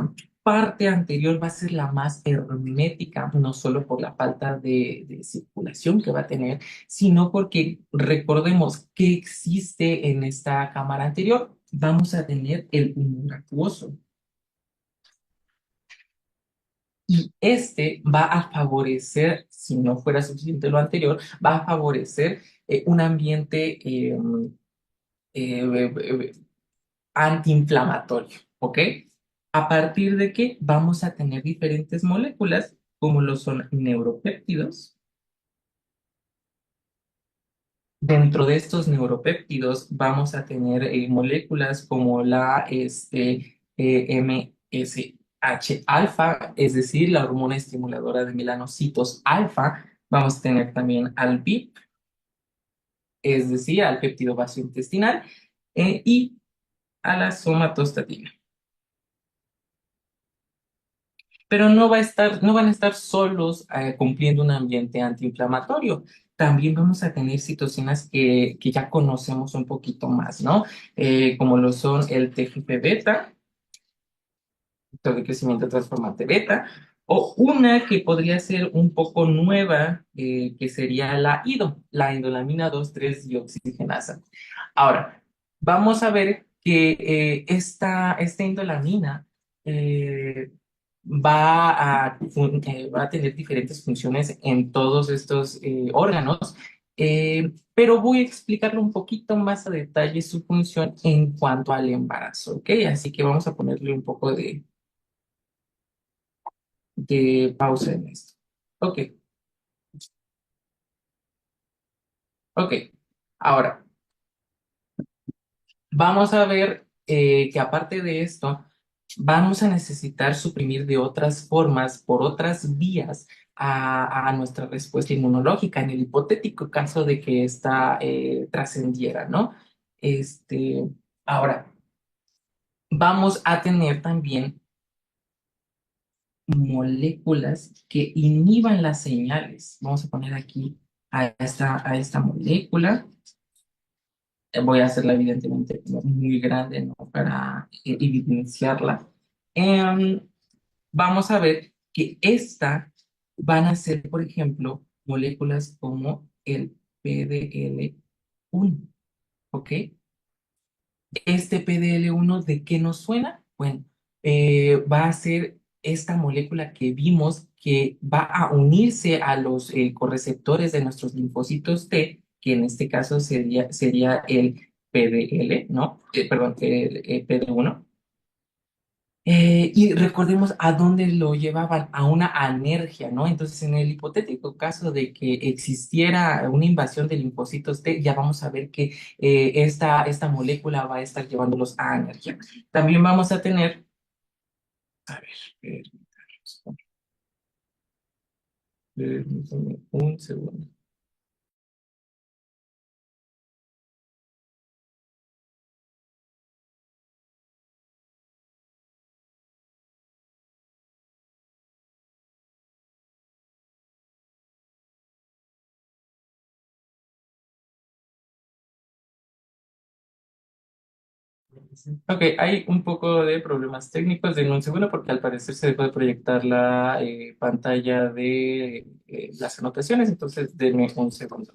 parte anterior va a ser la más hermética, no solo por la falta de circulación que va a tener, sino porque recordemos que existe en esta cámara anterior. Vamos a tener el humor acuoso. Y este va a favorecer, si no fuera suficiente lo anterior, va a favorecer un ambiente eh, eh, antiinflamatorio, ¿ok? A partir de que vamos a tener diferentes moléculas, como lo son neuropéptidos. Dentro de estos neuropéptidos vamos a tener moléculas como la MSH-alfa, es decir, la hormona estimuladora de melanocitos alfa. Vamos a tener también al BIP, es decir, al péptido vasointestinal, y a la somatostatina. Pero no van a estar solos cumpliendo un ambiente antiinflamatorio. También vamos a tener citocinas que ya conocemos un poquito más, ¿no? Como lo son el TGF-beta, factor de crecimiento transformante beta, o una que podría ser un poco nueva, que sería la IDO, la indolamina 2,3-dioxigenasa. Ahora, vamos a ver que esta indolamina eh, va a tener diferentes funciones en todos estos órganos, pero voy a explicarle un poquito más a detalle su función en cuanto al embarazo, ¿ok? Así que vamos a ponerle un poco de pausa en esto. Ok, ok. Ahora, vamos a ver que aparte de esto, vamos a necesitar suprimir de otras formas, por otras vías, a nuestra respuesta inmunológica en el hipotético caso de que esta trascendiera, ¿no? Este, ahora, vamos a tener también moléculas que inhiban las señales. Vamos a poner aquí a esta molécula. Voy a hacerla evidentemente como muy grande, ¿no? Para evidenciarla. Em, Vamos a ver que esta van a ser, por ejemplo, moléculas como el PDL1, ¿ok? Este PDL1, ¿de qué nos suena? Bueno, va a ser esta molécula que vimos que va a unirse a los correceptores de nuestros linfocitos T, que en este caso sería el PDL, ¿no? Perdón, el PD1. Y recordemos a dónde lo llevaban, a una alergia, ¿no? Entonces, en el hipotético caso de que existiera una invasión de linfocitos T, ya vamos a ver que esta molécula va a estar llevándolos a alergia. También vamos a tener, a ver, permítame un segundo. Ok, hay un poco de problemas técnicos en un segundo porque al parecer se dejó de proyectar la pantalla de las anotaciones, entonces denme un segundo.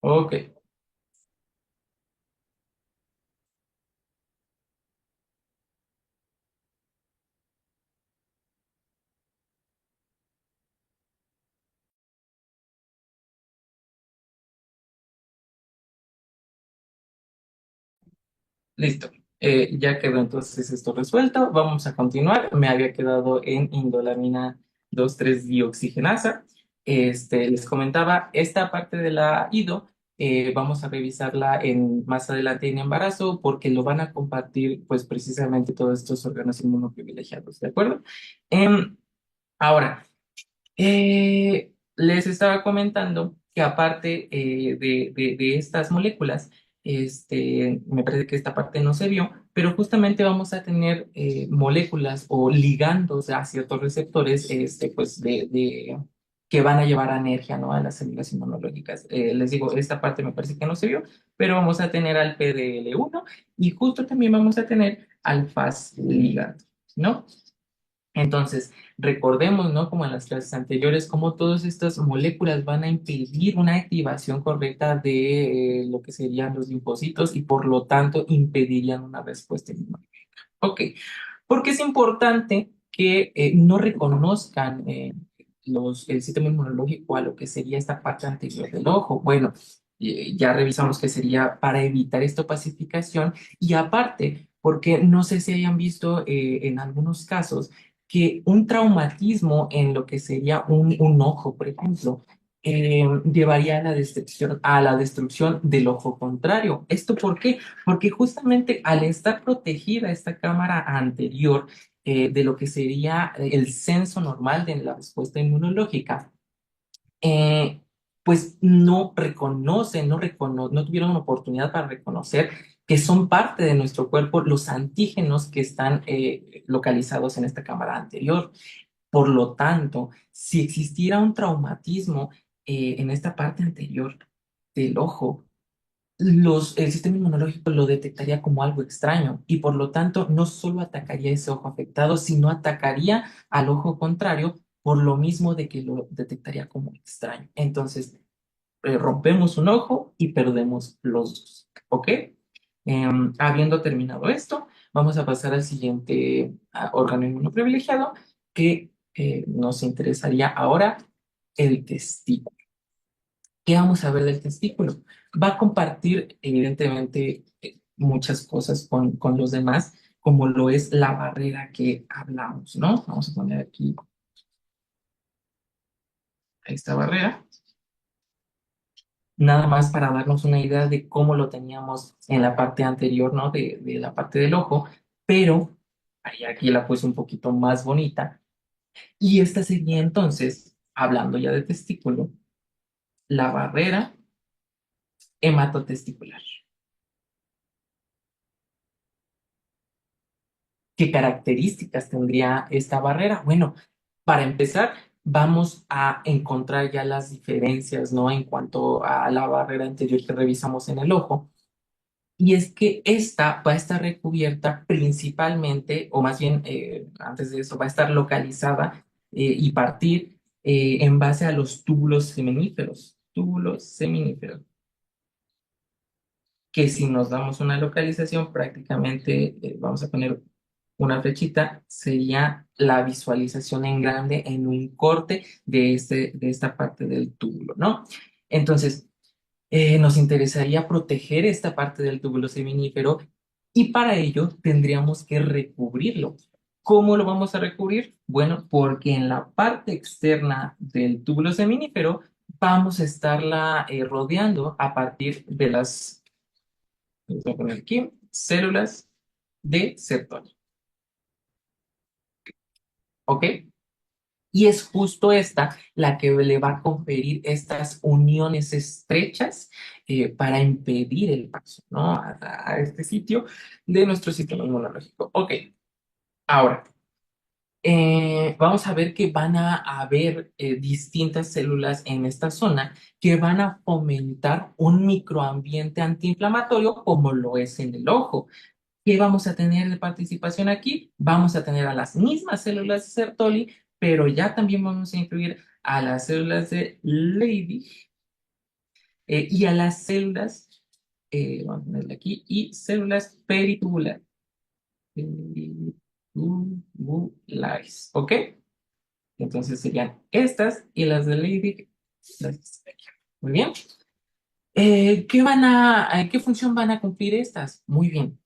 Ok. Listo. Ya quedó entonces esto resuelto. Vamos a continuar. Me había quedado en indolamina 2,3-dioxigenasa. Les comentaba, esta parte de la IDO vamos a revisarla más adelante en embarazo porque lo van a compartir pues precisamente todos estos órganos inmunoprivilegiados, ¿de acuerdo? Ahora, les estaba comentando que aparte de estas moléculas, me parece que esta parte no se vio, pero justamente vamos a tener moléculas o ligandos a ciertos receptores, pues que van a llevar energía, ¿no? A las células inmunológicas. Les digo, esta parte me parece que no se vio, pero vamos a tener al PDL1 y justo también vamos a tener al FAS ligando, ¿no? Entonces, recordemos, ¿no? Como en las clases anteriores, cómo todas estas moléculas van a impedir una activación correcta de lo que serían los linfocitos y por lo tanto impedirían una respuesta inmunológica. Ok, porque es importante que no reconozcan el sistema inmunológico a lo que sería esta parte anterior del ojo. Bueno, ya revisamos que sería para evitar esta opacificación y aparte, porque no sé si hayan visto en algunos casos que un traumatismo en lo que sería un ojo, por ejemplo, llevaría a la destrucción del ojo contrario. ¿Esto por qué? Porque justamente al estar protegida esta cámara anterior de lo que sería el censo normal de la respuesta inmunológica, eh, pues no reconocen, no tuvieron una oportunidad para reconocer que son parte de nuestro cuerpo los antígenos que están localizados en esta cámara anterior. Por lo tanto, si existiera un traumatismo en esta parte anterior del ojo, el sistema inmunológico lo detectaría como algo extraño y por lo tanto no solo atacaría ese ojo afectado, sino atacaría al ojo contrario por lo mismo de que lo detectaría como extraño. Entonces, rompemos un ojo y perdemos los dos. ¿Ok? Habiendo terminado esto, vamos a pasar al siguiente órgano inmunoprivilegiado que nos interesaría ahora, el testículo. ¿Qué vamos a ver del testículo? Va a compartir, evidentemente, muchas cosas con los demás, como lo es la barrera que hablamos, ¿no? Vamos a poner aquí esta barrera, nada más para darnos una idea de cómo lo teníamos en la parte anterior, ¿no? De la parte del ojo, pero ahí aquí la puse un poquito más bonita. Y esta sería entonces, hablando ya de testículo, la barrera hematotesticular. ¿Qué características tendría esta barrera? Bueno, para empezar, vamos a encontrar ya las diferencias, ¿no? En cuanto a la barrera anterior que revisamos en el ojo. Y es que esta va a estar recubierta principalmente, o más bien, antes de eso, va a estar localizada y partir en base a los túbulos seminíferos. Túbulos seminíferos. Que si nos damos una localización, prácticamente vamos a poner una flechita, sería la visualización en grande en un corte de esta parte del túbulo, ¿no? Entonces, nos interesaría proteger esta parte del túbulo seminífero y para ello tendríamos que recubrirlo. ¿Cómo lo vamos a recubrir? Bueno, porque en la parte externa del túbulo seminífero vamos a estarla rodeando a partir de las, voy a poner aquí, células de Sertoli. ¿Ok? Y es justo esta la que le va a conferir estas uniones estrechas para impedir el paso, ¿no? A este sitio de nuestro sistema inmunológico. Ok, ahora, vamos a ver que van a haber distintas células en esta zona que van a fomentar un microambiente antiinflamatorio como lo es en el ojo. ¿Qué vamos a tener de participación aquí? Vamos a tener a las mismas células de Sertoli, pero ya también vamos a incluir a las células de Leydig y a las células, vamos a ponerle aquí, y células peritubulares. Peritubulares, ¿ok? Entonces serían estas y las de Leydig, las de Sertoli. Muy bien. ¿Qué función van a cumplir estas? Muy bien,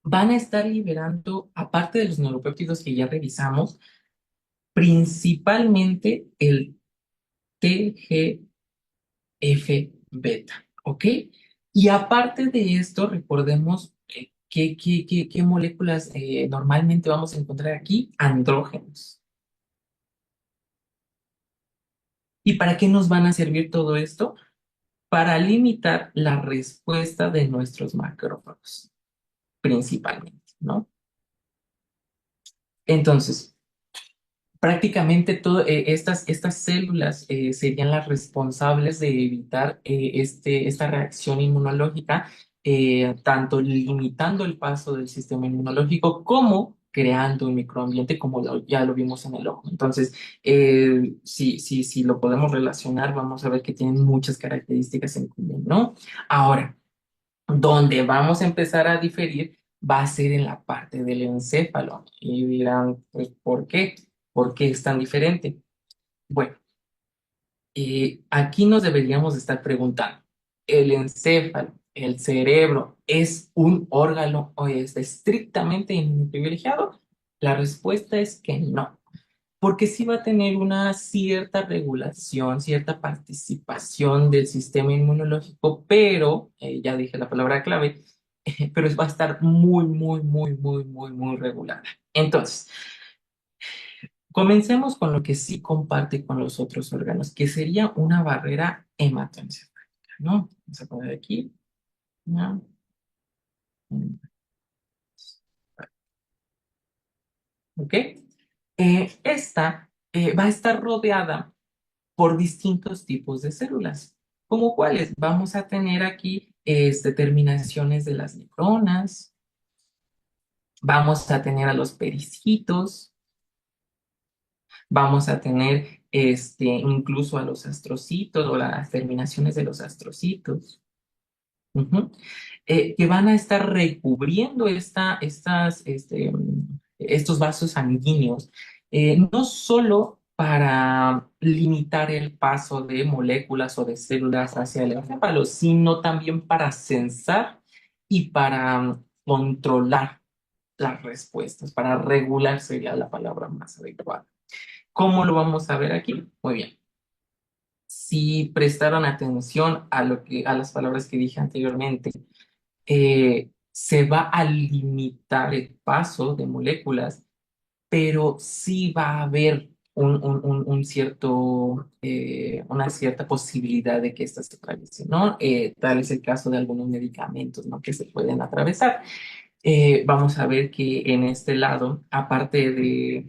van a estar liberando, aparte de los neuropéptidos que ya revisamos, principalmente el TGF-beta, ¿ok? Y aparte de esto, recordemos qué moléculas normalmente vamos a encontrar aquí, andrógenos. ¿Y para qué nos van a servir todo esto? Para limitar la respuesta de nuestros macrófagos, principalmente, ¿no? Entonces, prácticamente todas estas células serían las responsables de evitar esta reacción inmunológica, tanto limitando el paso del sistema inmunológico como creando un microambiente como ya lo vimos en el ojo. Entonces, si lo podemos relacionar, vamos a ver que tienen muchas características en común, ¿no? Ahora, donde vamos a empezar a diferir va a ser en la parte del encéfalo. Y dirán, pues, ¿por qué? ¿Por qué es tan diferente? Bueno, aquí nos deberíamos estar preguntando, ¿el encéfalo, el cerebro, es un órgano o es estrictamente privilegiado? La respuesta es que no, porque sí va a tener una cierta regulación, cierta participación del sistema inmunológico, pero, ya dije la palabra clave, pero va a estar muy, muy, muy, muy, muy, muy regulada. Entonces, comencemos con lo que sí comparte con los otros órganos, que sería una barrera hematoencefálica, ¿no? Vamos a poner aquí, ¿no? ¿Ok? Esta va a estar rodeada por distintos tipos de células, como cuáles vamos a tener aquí terminaciones de las neuronas, vamos a tener a los pericitos, vamos a tener incluso a los astrocitos o las terminaciones de los astrocitos, ujú, que van a estar recubriendo estos vasos sanguíneos, no solo para limitar el paso de moléculas o de células hacia el encéfalo, sino también para censar y para controlar las respuestas, para regular sería la palabra más adecuada. ¿Cómo lo vamos a ver aquí? Muy bien. Si prestaron atención a las palabras que dije anteriormente, se va a limitar el paso de moléculas, pero sí va a haber una cierta posibilidad de que éstas se atraviesen, ¿no? Tal es el caso de algunos medicamentos, ¿no? Que se pueden atravesar. Vamos a ver que en este lado, aparte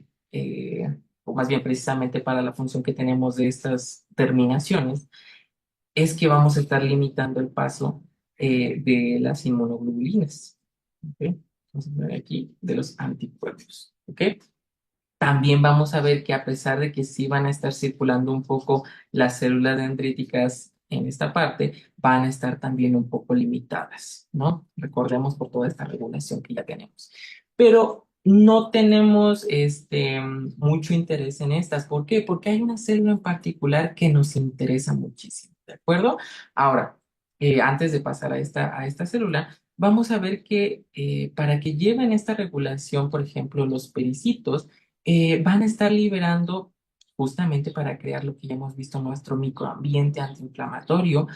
o más bien precisamente para la función que tenemos de estas terminaciones, es que vamos a estar limitando el paso de las inmunoglobulinas. ¿Ok? Vamos a ver aquí de los anticuerpos. ¿Ok? También vamos a ver que a pesar de que sí van a estar circulando un poco las células dendríticas en esta parte, van a estar también un poco limitadas, ¿no? Recordemos por toda esta regulación que ya tenemos. Pero no tenemos mucho interés en estas. ¿Por qué? Porque hay una célula en particular que nos interesa muchísimo, ¿de acuerdo? Ahora, antes de pasar a esta célula, vamos a ver que para que lleven esta regulación, por ejemplo, los pericitos, van a estar liberando justamente para crear lo que ya hemos visto, nuestro microambiente antiinflamatorio,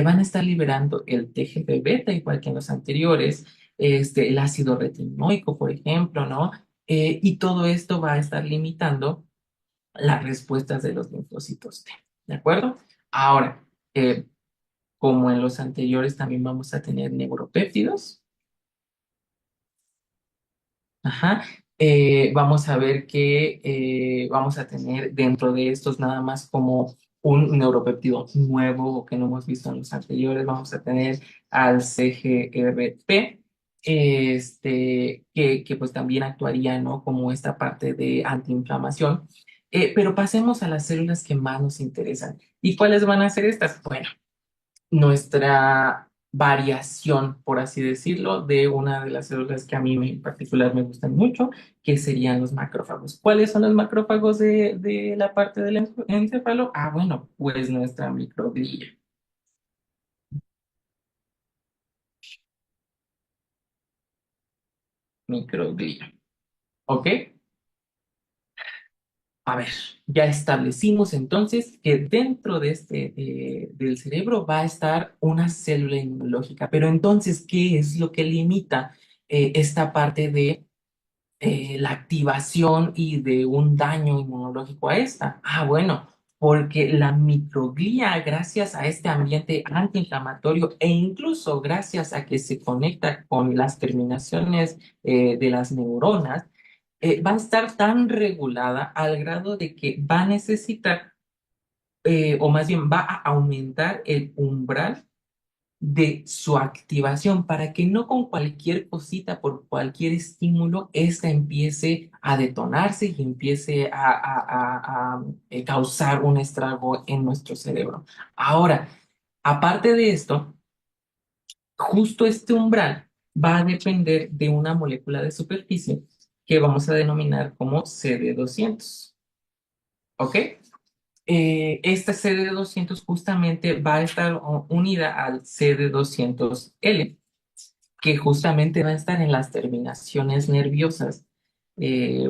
van a estar liberando el TGF beta, igual que en los anteriores, el ácido retinoico, por ejemplo, ¿no? Y todo esto va a estar limitando las respuestas de los linfocitos T, ¿de acuerdo? Ahora, como en los anteriores, también vamos a tener neuropéptidos. Ajá. Vamos a ver que vamos a tener dentro de estos nada más como un neuropéptido nuevo o que no hemos visto en los anteriores. Vamos a tener al CGRP, que pues también actuaría, ¿no? Como esta parte de antiinflamación. Pero pasemos a las células que más nos interesan. ¿Y cuáles van a ser estas? Bueno, nuestra variación, por así decirlo, de una de las células que a mí en particular me gustan mucho, que serían los macrófagos. ¿Cuáles son los macrófagos de la parte del encéfalo? Ah, bueno, pues nuestra microglia. Microglia. ¿Ok? A ver, ya establecimos entonces que dentro del cerebro va a estar una célula inmunológica, pero entonces, ¿qué es lo que limita esta parte de la activación y de un daño inmunológico a esta? Ah, bueno, porque la microglía, gracias a este ambiente antiinflamatorio e incluso gracias a que se conecta con las terminaciones de las neuronas, va a estar tan regulada al grado de que va a necesitar, o más bien va a aumentar el umbral de su activación para que no con cualquier cosita, por cualquier estímulo, esta empiece a detonarse y empiece a causar un estrago en nuestro cerebro. Ahora, aparte de esto, justo este umbral va a depender de una molécula de superficie que vamos a denominar como CD200. ¿Ok? Esta CD200 justamente va a estar unida al CD200L, que justamente va a estar en las terminaciones nerviosas, eh,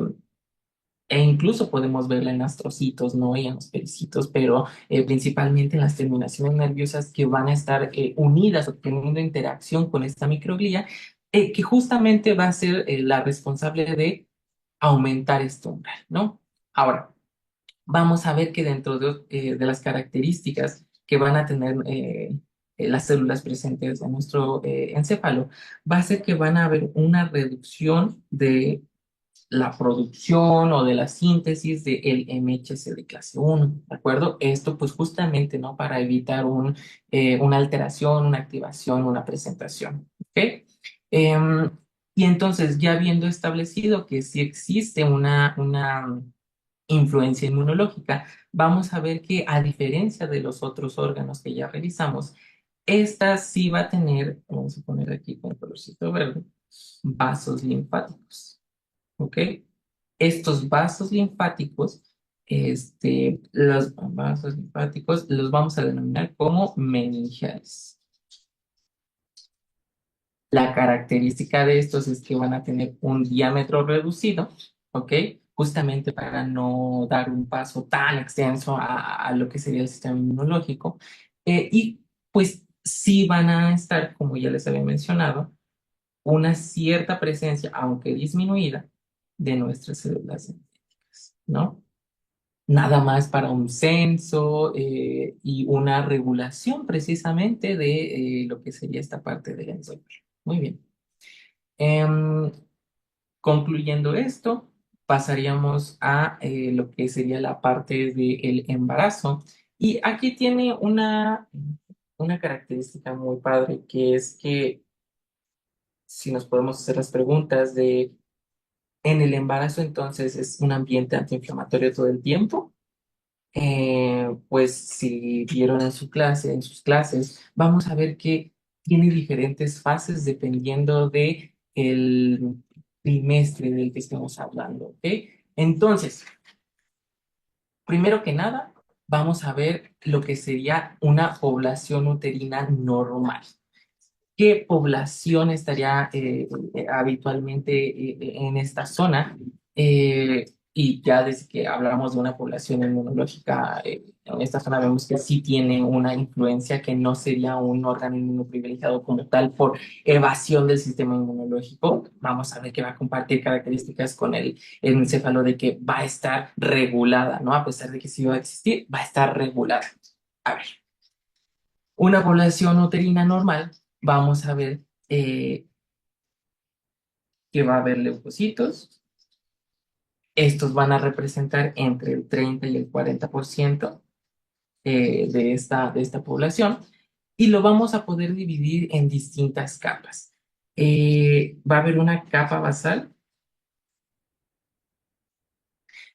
e incluso podemos verla en astrocitos, ¿no? Y en los pericitos, pero principalmente en las terminaciones nerviosas que van a estar unidas o teniendo interacción con esta microglía, que justamente va a ser la responsable de aumentar este umbral, ¿no? Ahora, vamos a ver que dentro de las características que van a tener las células presentes en nuestro encéfalo, va a ser que van a haber una reducción de la producción o de la síntesis del MHC de clase uno, ¿de acuerdo? Esto pues justamente, ¿no? Para evitar una alteración, una activación, una presentación, ¿ok? Em, y entonces, ya habiendo establecido que sí existe una influencia inmunológica, vamos a ver que a diferencia de los otros órganos que ya revisamos, esta sí va a tener, vamos a poner aquí con colorcito verde, vasos linfáticos, ¿ok? Estos vasos linfáticos, los vasos linfáticos los vamos a denominar como meningiales. La característica de estos es que van a tener un diámetro reducido, ¿ok? Justamente para no dar un paso tan extenso a lo que sería el sistema inmunológico. Y pues sí van a estar, como ya les había mencionado, una cierta presencia, aunque disminuida, de nuestras células dendríticas, ¿no? Nada más para un censo y una regulación precisamente de lo que sería esta parte del encéfalo. Muy bien. Em, Concluyendo esto, pasaríamos a lo que sería la parte del embarazo. Y aquí tiene una característica muy padre, que es que si nos podemos hacer las preguntas de, en el embarazo entonces es un ambiente antiinflamatorio todo el tiempo. Pues si vieron en su clase, en sus clases, vamos a ver que tiene diferentes fases dependiendo de el trimestre del que estemos hablando, ¿ok? Entonces, primero que nada, vamos a ver lo que sería una población uterina normal. ¿Qué población estaría habitualmente en esta zona? Y ya desde que hablamos de una población inmunológica, en esta zona vemos que sí tiene una influencia que no sería un órgano inmunoprivilegiado como tal por evasión del sistema inmunológico. Vamos a ver que va a compartir características con el encéfalo de que va a estar regulada, ¿no? A pesar de que sí va a existir, va a estar regulada. A ver, una población uterina normal, vamos a ver que va a haber leucocitos. Estos van a representar entre el 30 y el 40% de esta población y lo vamos a poder dividir en distintas capas. Va a haber una capa basal,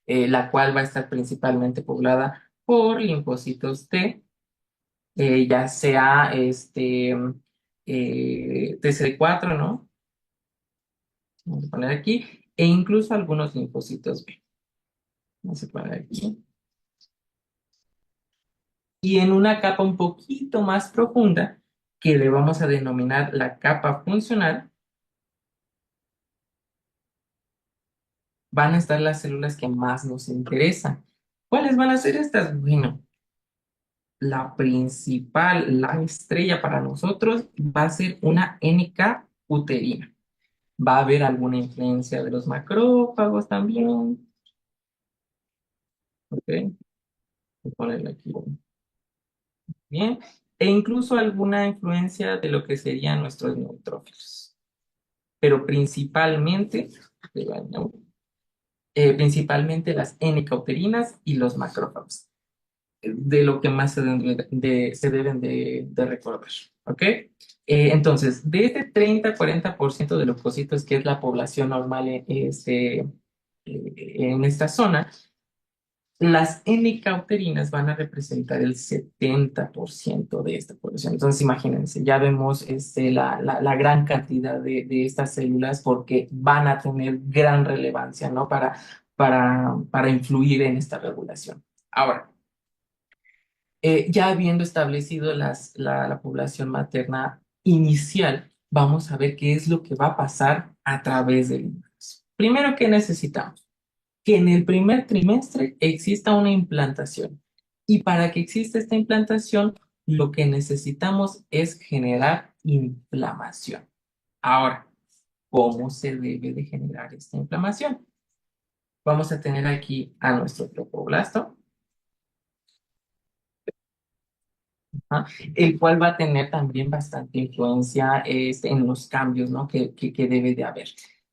la cual va a estar principalmente poblada por linfocitos T, ya sea TCD4, ¿no? Vamos a poner aquí, e incluso algunos linfocitos B. Vamos a poner aquí. Y en una capa un poquito más profunda, que le vamos a denominar la capa funcional, van a estar las células que más nos interesan. ¿Cuáles van a ser estas? Bueno, la principal, la estrella para nosotros va a ser una NK uterina. Va a haber alguna influencia de los macrófagos también. Ok, voy a ponerle aquí. Bien. E incluso alguna influencia de lo que serían nuestros neutrófilos. Pero principalmente las N-cauterinas y los macrófagos, de lo que más se deben de recordar. ¿Ok? Entonces, de este 30-40% de leucocitos, que es la población normal en esta zona, las N-cauterinas van a representar el 70% de esta población. Entonces, imagínense, ya vemos la gran cantidad de estas células porque van a tener gran relevancia, ¿no? Para influir en esta regulación. Ahora, ya habiendo establecido la población materna inicial, vamos a ver qué es lo que va a pasar a través del embarazo. Primero, ¿qué necesitamos? Que en el primer trimestre exista una implantación. Y para que exista esta implantación, lo que necesitamos es generar inflamación. Ahora, ¿cómo se debe de generar esta inflamación? Vamos a tener aquí a nuestro tropoblasto, ¿ah? El cual va a tener también bastante influencia en los cambios, ¿no? que debe de haber.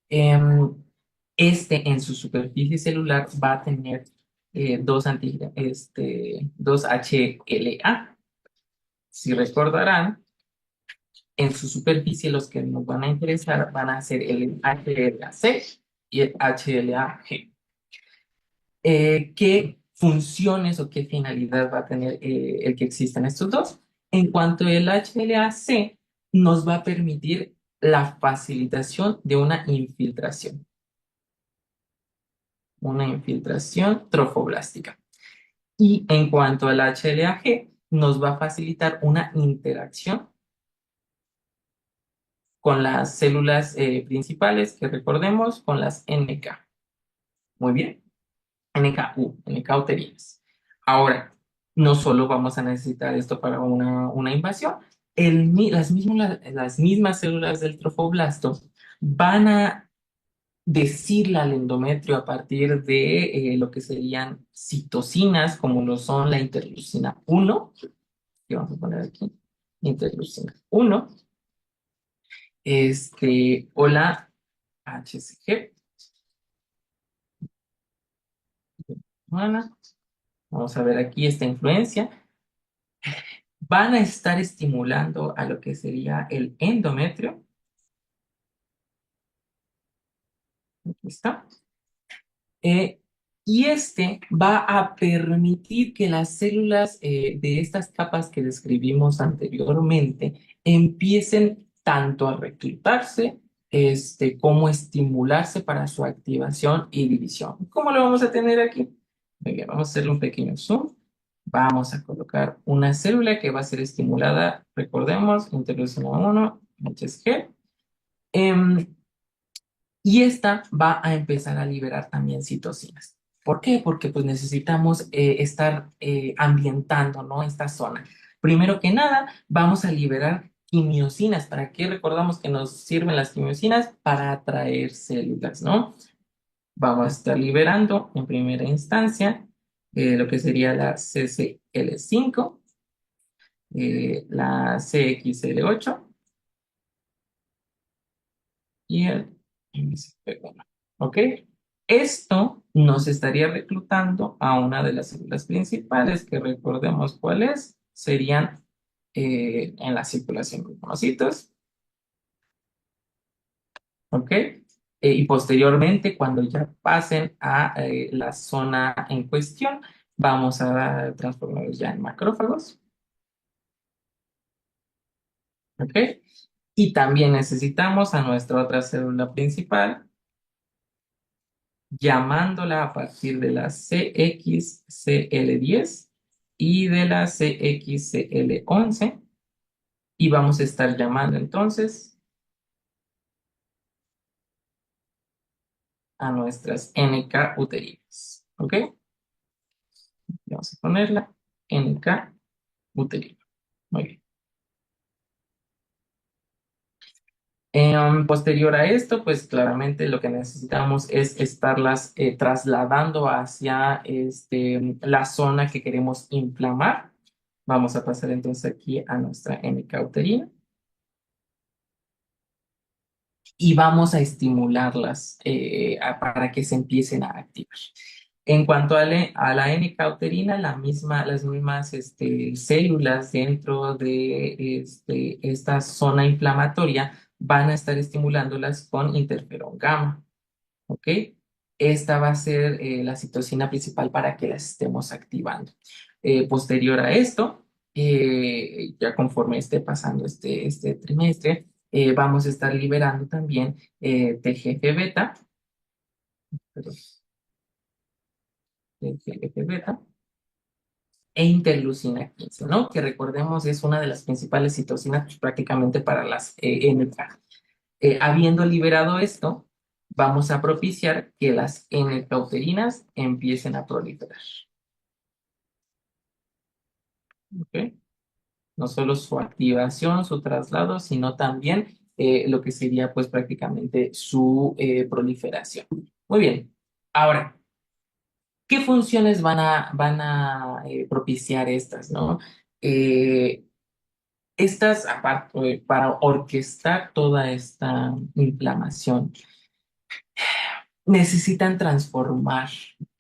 Em, en su superficie celular va a tener dos HLA. Si recordarán, en su superficie los que nos van a interesar van a ser el HLA-C y el HLA-G. ¿Qué funciones o qué finalidad va a tener el que existan estos dos? En cuanto el HLA-C nos va a permitir la facilitación de una infiltración trofoblástica. Y en cuanto al HLA-G, nos va a facilitar una interacción con las células principales, que recordemos, con las NK. Muy bien. NK uterinas. Ahora, no solo vamos a necesitar esto para una invasión, las mismas células del trofoblasto van a decirle al endometrio a partir de lo que serían citocinas, como lo son la interleucina 1, que vamos a poner aquí, interleucina 1, o la HCG. Bueno, vamos a ver aquí esta influencia. Van a estar estimulando a lo que sería el endometrio. Aquí está. Eh, y va a permitir que las células de estas capas que describimos anteriormente empiecen tanto a reclutarse como estimularse para su activación y división. ¿Cómo lo vamos a tener aquí? Muy bien, vamos a hacerle un pequeño zoom. Vamos a colocar una célula que va a ser estimulada, recordemos, interleucina 1, HSG. Y esta va a empezar a liberar también citocinas. ¿Por qué? Porque pues necesitamos estar ambientando, ¿no? Esta zona. Primero que nada, vamos a liberar quimiosinas. ¿Para qué recordamos que nos sirven las quimiosinas? Para atraer células, ¿no? Vamos a estar liberando en primera instancia lo que sería la CCL5, la CXL8 y el MCP1. ¿Ok? Esto nos estaría reclutando a una de las células principales, que recordemos cuáles serían en la circulación de monocitos. ¿Ok? Y posteriormente, cuando ya pasen a la zona en cuestión, vamos a transformarlos ya en macrófagos. ¿Ok? Y también necesitamos a nuestra otra célula principal, llamándola a partir de la CXCL10 y de la CXCL11, y vamos a estar llamando entonces a nuestras NK uterinas. ¿Ok? Vamos a ponerla NK uterina. Muy bien. Posterior a esto, pues claramente lo que necesitamos es estarlas trasladando hacia la zona que queremos inflamar. Vamos a pasar entonces aquí a nuestra NK uterina y vamos a estimularlas para que se empiecen a activar. En cuanto a la N-cauterina, las mismas células dentro de esta zona inflamatoria van a estar estimulándolas con interferón gamma, ¿ok? Esta va a ser la citocina principal para que las estemos activando. Posterior a esto, ya conforme esté pasando este trimestre, vamos a estar liberando también TGF-beta, perdón, TGF-beta e interleucina 15, ¿no? Que recordemos es una de las principales citocinas pues, prácticamente para las NK. Habiendo liberado esto, vamos a propiciar que las N-cauterinas empiecen a proliferar. ¿Ok? No solo su activación, su traslado, sino también lo que sería pues prácticamente su proliferación. Muy bien. Ahora, ¿qué funciones van a propiciar estas, no? Eh, Estas, aparte, para orquestar toda esta inflamación, necesitan transformar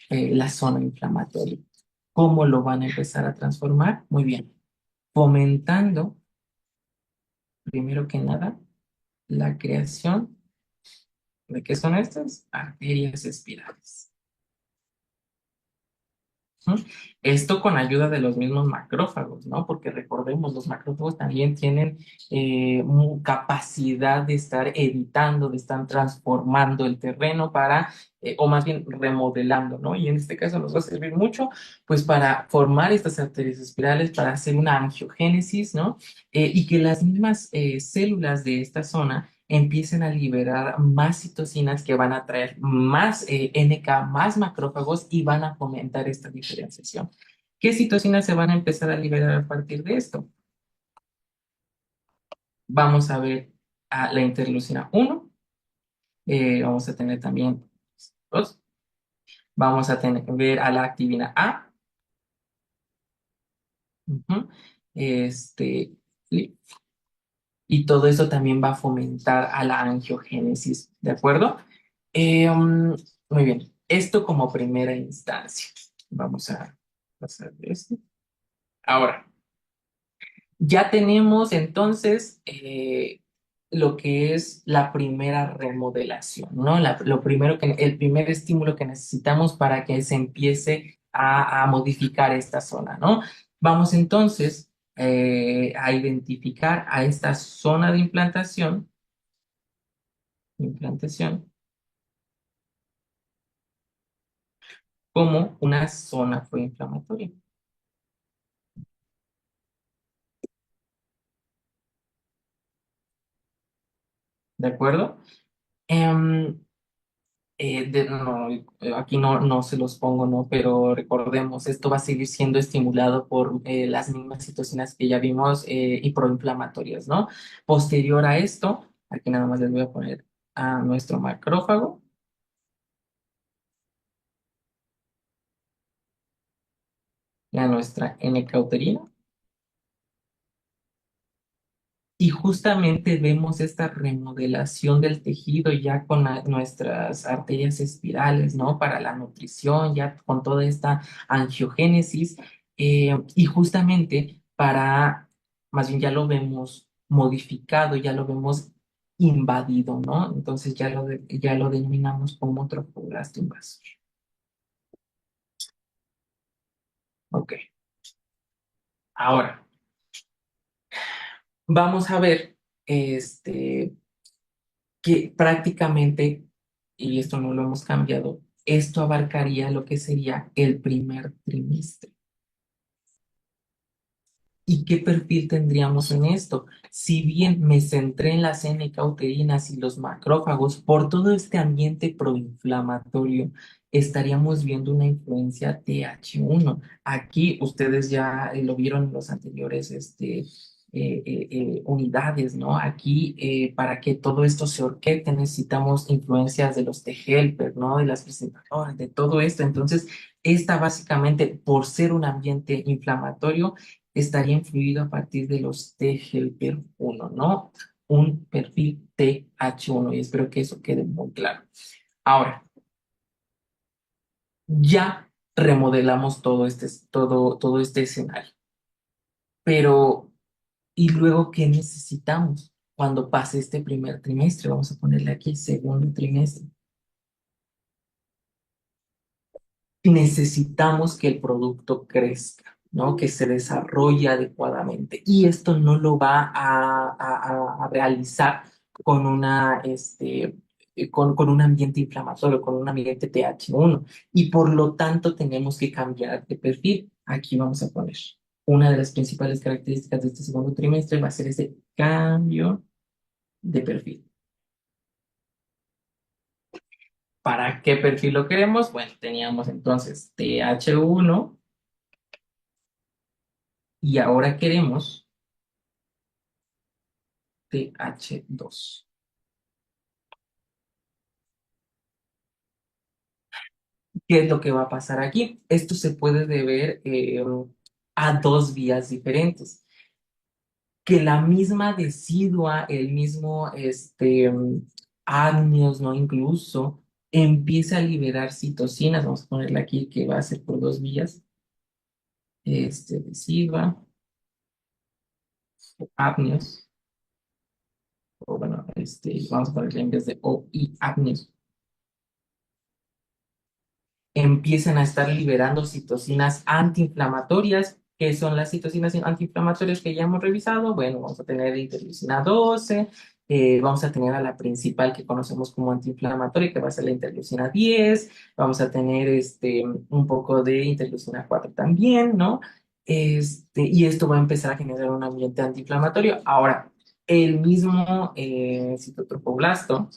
la zona inflamatoria. ¿Cómo lo van a empezar a transformar? Muy bien, fomentando, primero que nada, la creación de qué son estas arterias espirales. ¿Mm? Esto con ayuda de los mismos macrófagos, ¿no? Porque recordemos, los macrófagos también tienen capacidad de estar editando, de estar transformando el terreno para, o más bien remodelando, ¿no? Y en este caso nos va a servir mucho, pues para formar estas arterias espirales, para hacer una angiogénesis, ¿no? Y que las mismas células de esta zona empiecen a liberar más citocinas que van a traer más NK, más macrófagos y van a fomentar esta diferenciación. ¿Qué citocinas se van a empezar a liberar a partir de esto? Vamos a ver a la interleucina 1, vamos a tener también 2, vamos a tener, ver a la activina A, ujú, este, y y todo eso también va a fomentar a la angiogénesis, ¿de acuerdo? Muy bien, esto como primera instancia. Vamos a pasar de esto. Ahora, ya tenemos entonces lo que es la primera remodelación, ¿no? Lo primero el primer estímulo que necesitamos para que se empiece a modificar esta zona, ¿no? Vamos entonces a identificar a esta zona de implantación como una zona proinflamatoria. ¿De acuerdo? Em, no, aquí no se los pongo, ¿no? Pero recordemos, esto va a seguir siendo estimulado por las mismas citocinas que ya vimos y proinflamatorias, ¿no? Posterior a esto, aquí nada más les voy a poner a nuestro macrófago, a nuestra N-cauterina. Y justamente vemos esta remodelación del tejido ya con nuestras arterias espirales, ¿no? Para la nutrición, ya con toda esta angiogénesis. Y justamente más bien ya lo vemos modificado, ya lo vemos invadido, ¿no? Entonces ya lo denominamos como trofoblasto invasor. Ok. Ahora, vamos a ver, que prácticamente, y esto no lo hemos cambiado, esto abarcaría lo que sería el primer trimestre. ¿Y qué perfil tendríamos en esto? Si bien me centré en las N-cauterinas y los macrófagos, por todo este ambiente proinflamatorio, estaríamos viendo una influencia TH1. Aquí ustedes ya lo vieron en los anteriores unidades, ¿no? Aquí, para que todo esto se orqueste, necesitamos influencias de los T-helper, ¿no? De las presentadoras, de todo esto. Entonces, esta básicamente, por ser un ambiente inflamatorio, estaría influido a partir de los T-helper 1, ¿no? Un perfil TH1 y espero que eso quede muy claro. Ahora, ya remodelamos todo este escenario. Pero, ¿y luego qué necesitamos cuando pase este primer trimestre? Vamos a ponerle aquí segundo trimestre. Necesitamos que el producto crezca, ¿no? Que se desarrolle adecuadamente. Y esto no lo va a realizar con con un ambiente inflamatorio, con un ambiente TH1. Y por lo tanto tenemos que cambiar de perfil. Aquí vamos a poner una de las principales características de este segundo trimestre va a ser ese cambio de perfil. ¿Para qué perfil lo queremos? Bueno, teníamos entonces TH1 y ahora queremos TH2. ¿Qué es lo que va a pasar aquí? Esto se puede deber a dos vías diferentes. Que la misma decidua, el mismo amnios, ¿no? Incluso empieza a liberar citocinas. Vamos a ponerle aquí que va a ser por dos vías. Decidua, amnios, o bueno, vamos a ponerle en vez de O y amnios empiezan a estar liberando citocinas antiinflamatorias. ¿Qué son las citocinas antiinflamatorias que ya hemos revisado? Bueno, vamos a tener interleucina 12, vamos a tener a la principal que conocemos como antiinflamatoria, que va a ser la interleucina 10, vamos a tener un poco de interleucina 4 también, ¿no? Y esto va a empezar a generar un ambiente antiinflamatorio. Ahora, el mismo citotropoblasto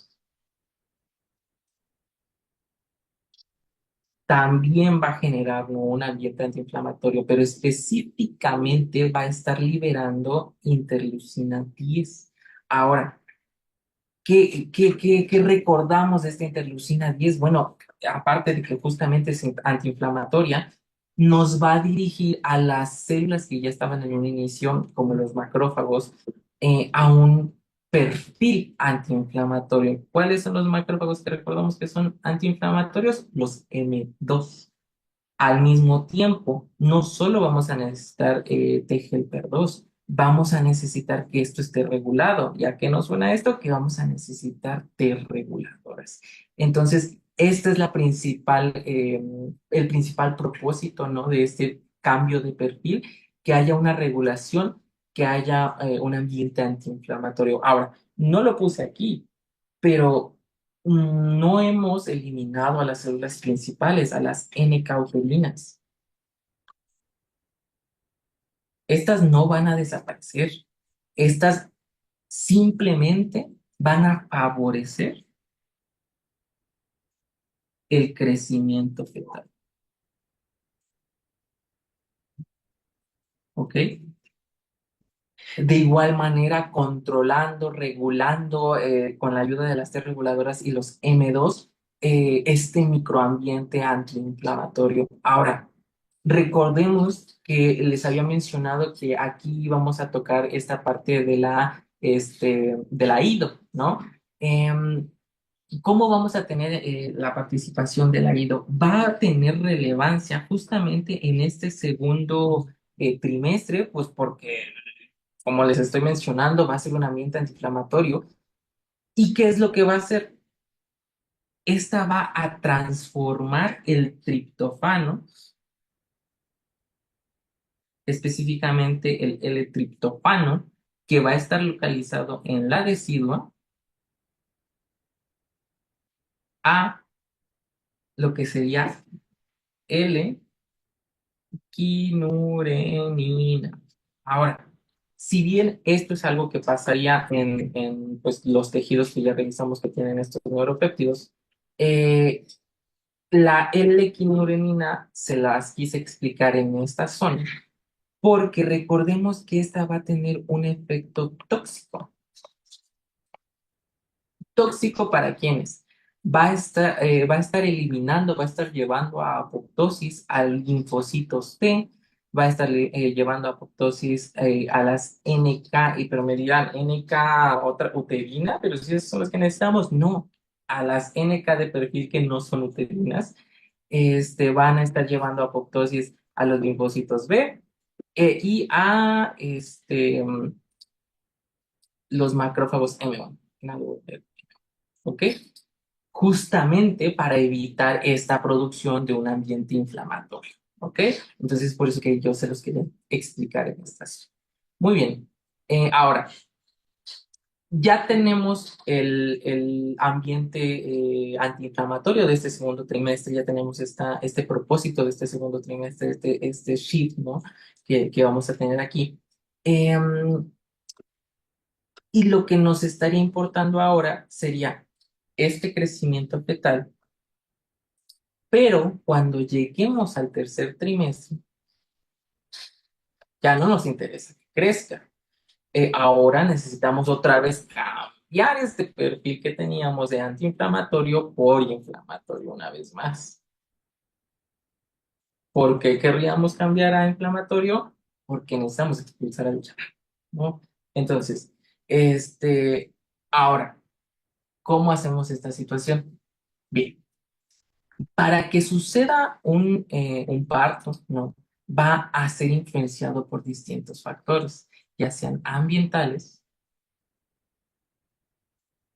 también va a generar, ¿no? Un ambiente antiinflamatorio, pero específicamente va a estar liberando interleucina 10. Ahora, ¿qué recordamos de esta interleucina 10? Bueno, aparte de que justamente es antiinflamatoria, nos va a dirigir a las células que ya estaban en un inicio, como los macrófagos, a un perfil antiinflamatorio. ¿Cuáles son los macrófagos que recordamos que son antiinflamatorios? Los M2. Al mismo tiempo, no solo vamos a necesitar TGLPR2, vamos a necesitar que esto esté regulado. ¿Y a qué nos suena esto? Que vamos a necesitar T reguladoras. Entonces, este es el principal propósito, ¿no? De este cambio de perfil, que haya una regulación, que haya un ambiente antiinflamatorio. Ahora, no lo puse aquí, pero no hemos eliminado a las células principales, a las N-cautulinas. Estas no van a desaparecer. Estas simplemente van a favorecer el crecimiento fetal. ¿Ok? De igual manera, controlando, regulando con la ayuda de las T reguladoras y los M2, este microambiente antiinflamatorio. Ahora, recordemos que les había mencionado que aquí vamos a tocar esta parte de la IDO, ¿no? ¿Cómo vamos a tener la participación del IDO? Va a tener relevancia justamente en este segundo trimestre, pues porque como les estoy mencionando, va a ser un ambiente antiinflamatorio. ¿Y qué es lo que va a hacer? Esta va a transformar el triptofano, específicamente el L-triptofano, que va a estar localizado en la decidua, a lo que sería L-quinurenina. Ahora, si bien esto es algo que pasaría en pues, los tejidos que ya revisamos que tienen estos neuropéptidos, eh, la L-quinurenina se las quise explicar en esta zona, porque recordemos que esta va a tener un efecto tóxico. ¿Tóxico para quiénes? Va a estar eliminando, va a estar llevando a apoptosis a linfocitos T, va a estar llevando a apoptosis a las NK, y pero me dirán, NK otra uterina, pero si esas son las que necesitamos, no, a las NK de perfil que no son uterinas, van a estar llevando apoptosis a los linfocitos B y a los macrófagos M1. ¿Ok? Justamente para evitar esta producción de un ambiente inflamatorio. ¿Ok? Entonces, por eso que yo se los quería explicar en esta sesión. Muy bien. Ahora, ya tenemos el ambiente antiinflamatorio de este segundo trimestre, ya tenemos este propósito de este segundo trimestre, este sheet, ¿no? Que vamos a tener aquí. Em, y lo que nos estaría importando ahora sería este crecimiento fetal, pero cuando lleguemos al tercer trimestre, ya no nos interesa que crezca. Ahora necesitamos otra vez cambiar este perfil que teníamos de antiinflamatorio por inflamatorio una vez más. ¿Por qué querríamos cambiar a inflamatorio? Porque necesitamos expulsar al chaval, ¿no? Entonces, ahora, ¿cómo hacemos esta situación? Bien, para que suceda un parto, ¿no? Va a ser influenciado por distintos factores, ya sean ambientales,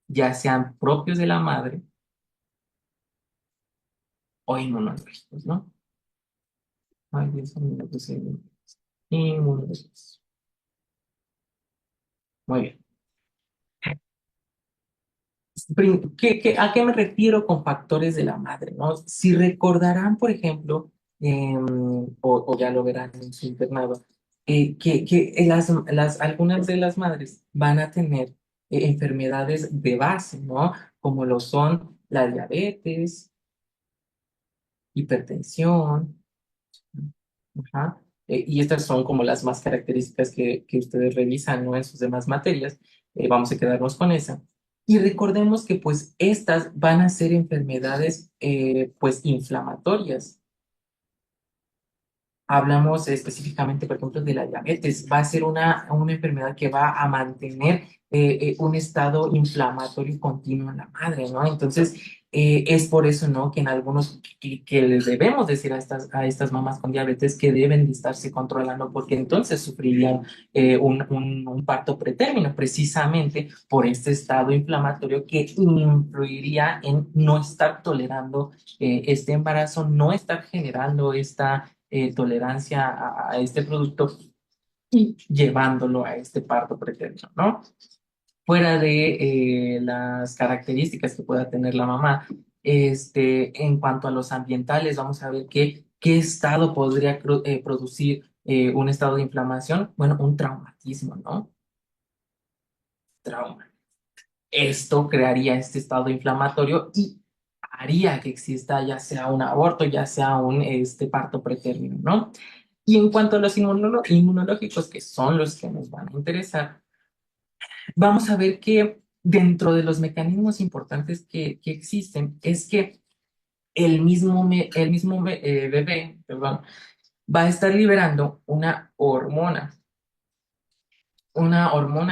ya sean propios de la madre o inmunológicos, ¿no? Ay, Dios mío, lo puse inmunológicos. Muy bien. ¿A qué me refiero con factores de la madre, ¿no? Si recordarán, por ejemplo, o ya lo verán en su internado, algunas de las madres van a tener enfermedades de base, ¿no? Como lo son la diabetes, hipertensión. Ajá. Y estas son como las más características que ustedes revisan, ¿no? En sus demás materias. Vamos a quedarnos con esa. Y recordemos que pues estas van a ser enfermedades pues inflamatorias. Hablamos específicamente, por ejemplo, de la diabetes. Va a ser una enfermedad que va a mantener un estado inflamatorio continuo en la madre, ¿no? Entonces, es por eso, ¿no? Que en algunos, que les debemos decir a estas mamás con diabetes que deben de estarse controlando, porque entonces sufrirían un parto pretérmino, precisamente por este estado inflamatorio que influiría en no estar tolerando este embarazo, no estar generando esta tolerancia a este producto y llevándolo a este parto pretérmino, ¿no? Fuera de las características que pueda tener la mamá, en cuanto a los ambientales, vamos a ver qué estado podría producir un estado de inflamación. Bueno, un traumatismo, ¿no? Trauma. Esto crearía este estado inflamatorio y haría que exista ya sea un aborto, ya sea un parto pretérmino, ¿no? Y en cuanto a los inmunológicos, que son los que nos van a interesar, vamos a ver que dentro de los mecanismos importantes que existen es que el mismo bebé, perdón, va a estar liberando una hormona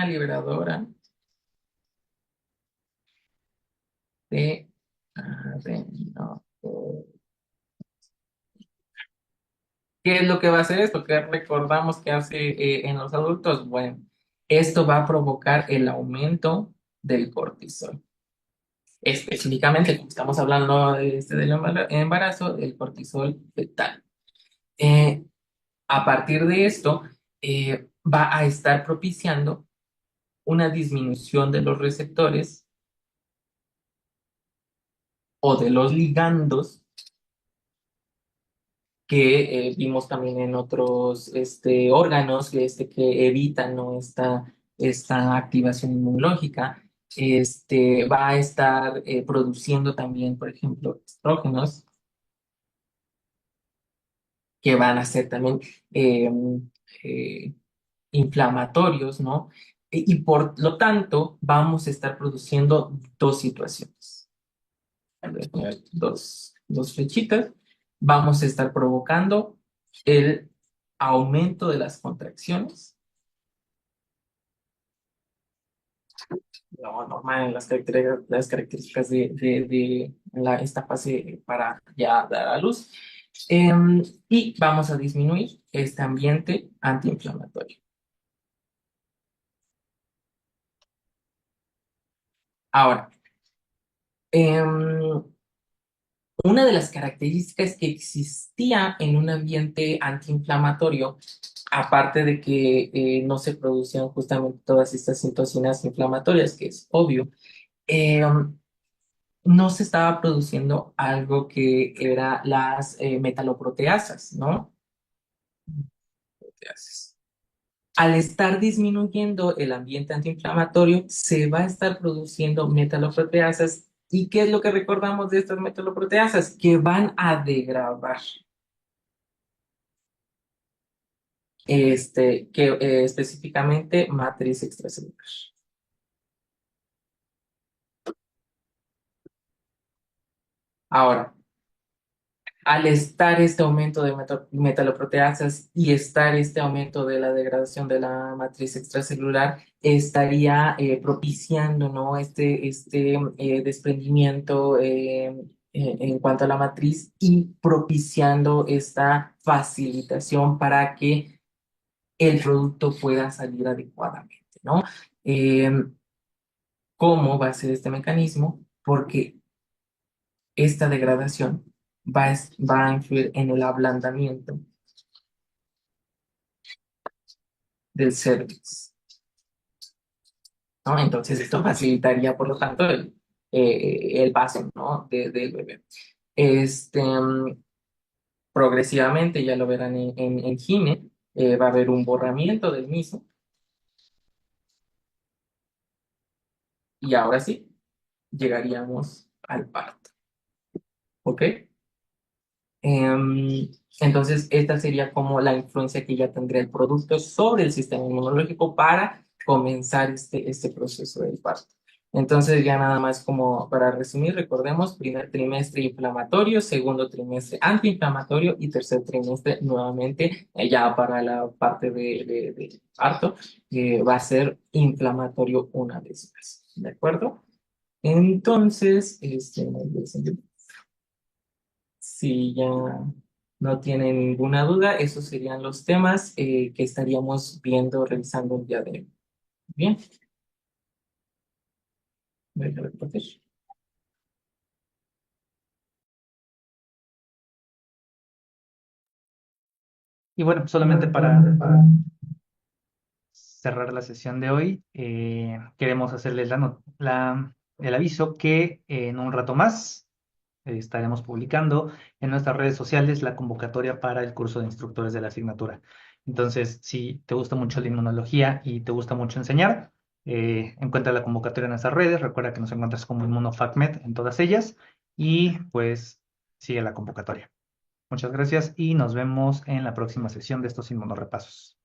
liberadora de adeno. ¿Qué es lo que va a hacer esto? ¿Qué recordamos que hace en los adultos? Bueno, esto va a provocar el aumento del cortisol. Específicamente, como estamos hablando del embarazo, el cortisol fetal. Eh, a partir de esto, va a estar propiciando una disminución de los receptores o de los ligandos que vimos también en otros órganos que evitan, ¿no? esta activación inmunológica. Va a estar produciendo también, por ejemplo, estrógenos que van a ser también eh, eh, inflamatorios, ¿no? Y por lo tanto, vamos a estar produciendo dos situaciones. Voy a poner dos flechitas. Vamos a estar provocando el aumento de las contracciones lo normal, las características esta fase para ya dar a luz. Y vamos a disminuir este ambiente antiinflamatorio. Ahora, em, una de las características que existía en un ambiente antiinflamatorio, aparte de que no se producían justamente todas estas citocinas inflamatorias, que es obvio, em, no se estaba produciendo algo que era las metaloproteasas, ¿no? Proteasas. Al estar disminuyendo el ambiente antiinflamatorio, se va a estar produciendo metaloproteasas. ¿Y qué es lo que recordamos de estas metaloproteasas? Que van a degradar, específicamente matriz extracelular. Ahora, al estar este aumento de metaloproteasas y estar este aumento de la degradación de la matriz extracelular, estaría propiciando, ¿no? Desprendimiento en cuanto a la matriz y propiciando esta facilitación para que el producto pueda salir adecuadamente, ¿no? Eh, ¿Cómo va a ser este mecanismo? Porque esta degradación va a influir en el ablandamiento del cervix, ¿no? Entonces esto facilitaría, por lo tanto, el paso, ¿no? Del bebé. Progresivamente, ya lo verán en GINE, va a haber un borramiento del mismo y ahora sí, llegaríamos al parto, ¿ok? Entonces, esta sería como la influencia que ya tendría el producto sobre el sistema inmunológico para comenzar este proceso del parto. Entonces, ya nada más como para resumir, recordemos, primer trimestre inflamatorio, segundo trimestre antiinflamatorio y tercer trimestre nuevamente, ya para la parte de parto, va a ser inflamatorio una vez más. ¿De acuerdo? Entonces, si ya no tienen ninguna duda, esos serían los temas que estaríamos viendo, revisando el día de hoy. Bien, voy a repetir. Y bueno, solamente para cerrar la sesión de hoy, queremos hacerles el aviso que en un rato más estaremos publicando en nuestras redes sociales la convocatoria para el curso de instructores de la asignatura. Entonces, si te gusta mucho la inmunología y te gusta mucho enseñar, encuentra la convocatoria en nuestras redes. Recuerda que nos encuentras como InmunoFacMed en todas ellas y pues sigue la convocatoria. Muchas gracias y nos vemos en la próxima sesión de estos inmunorepasos.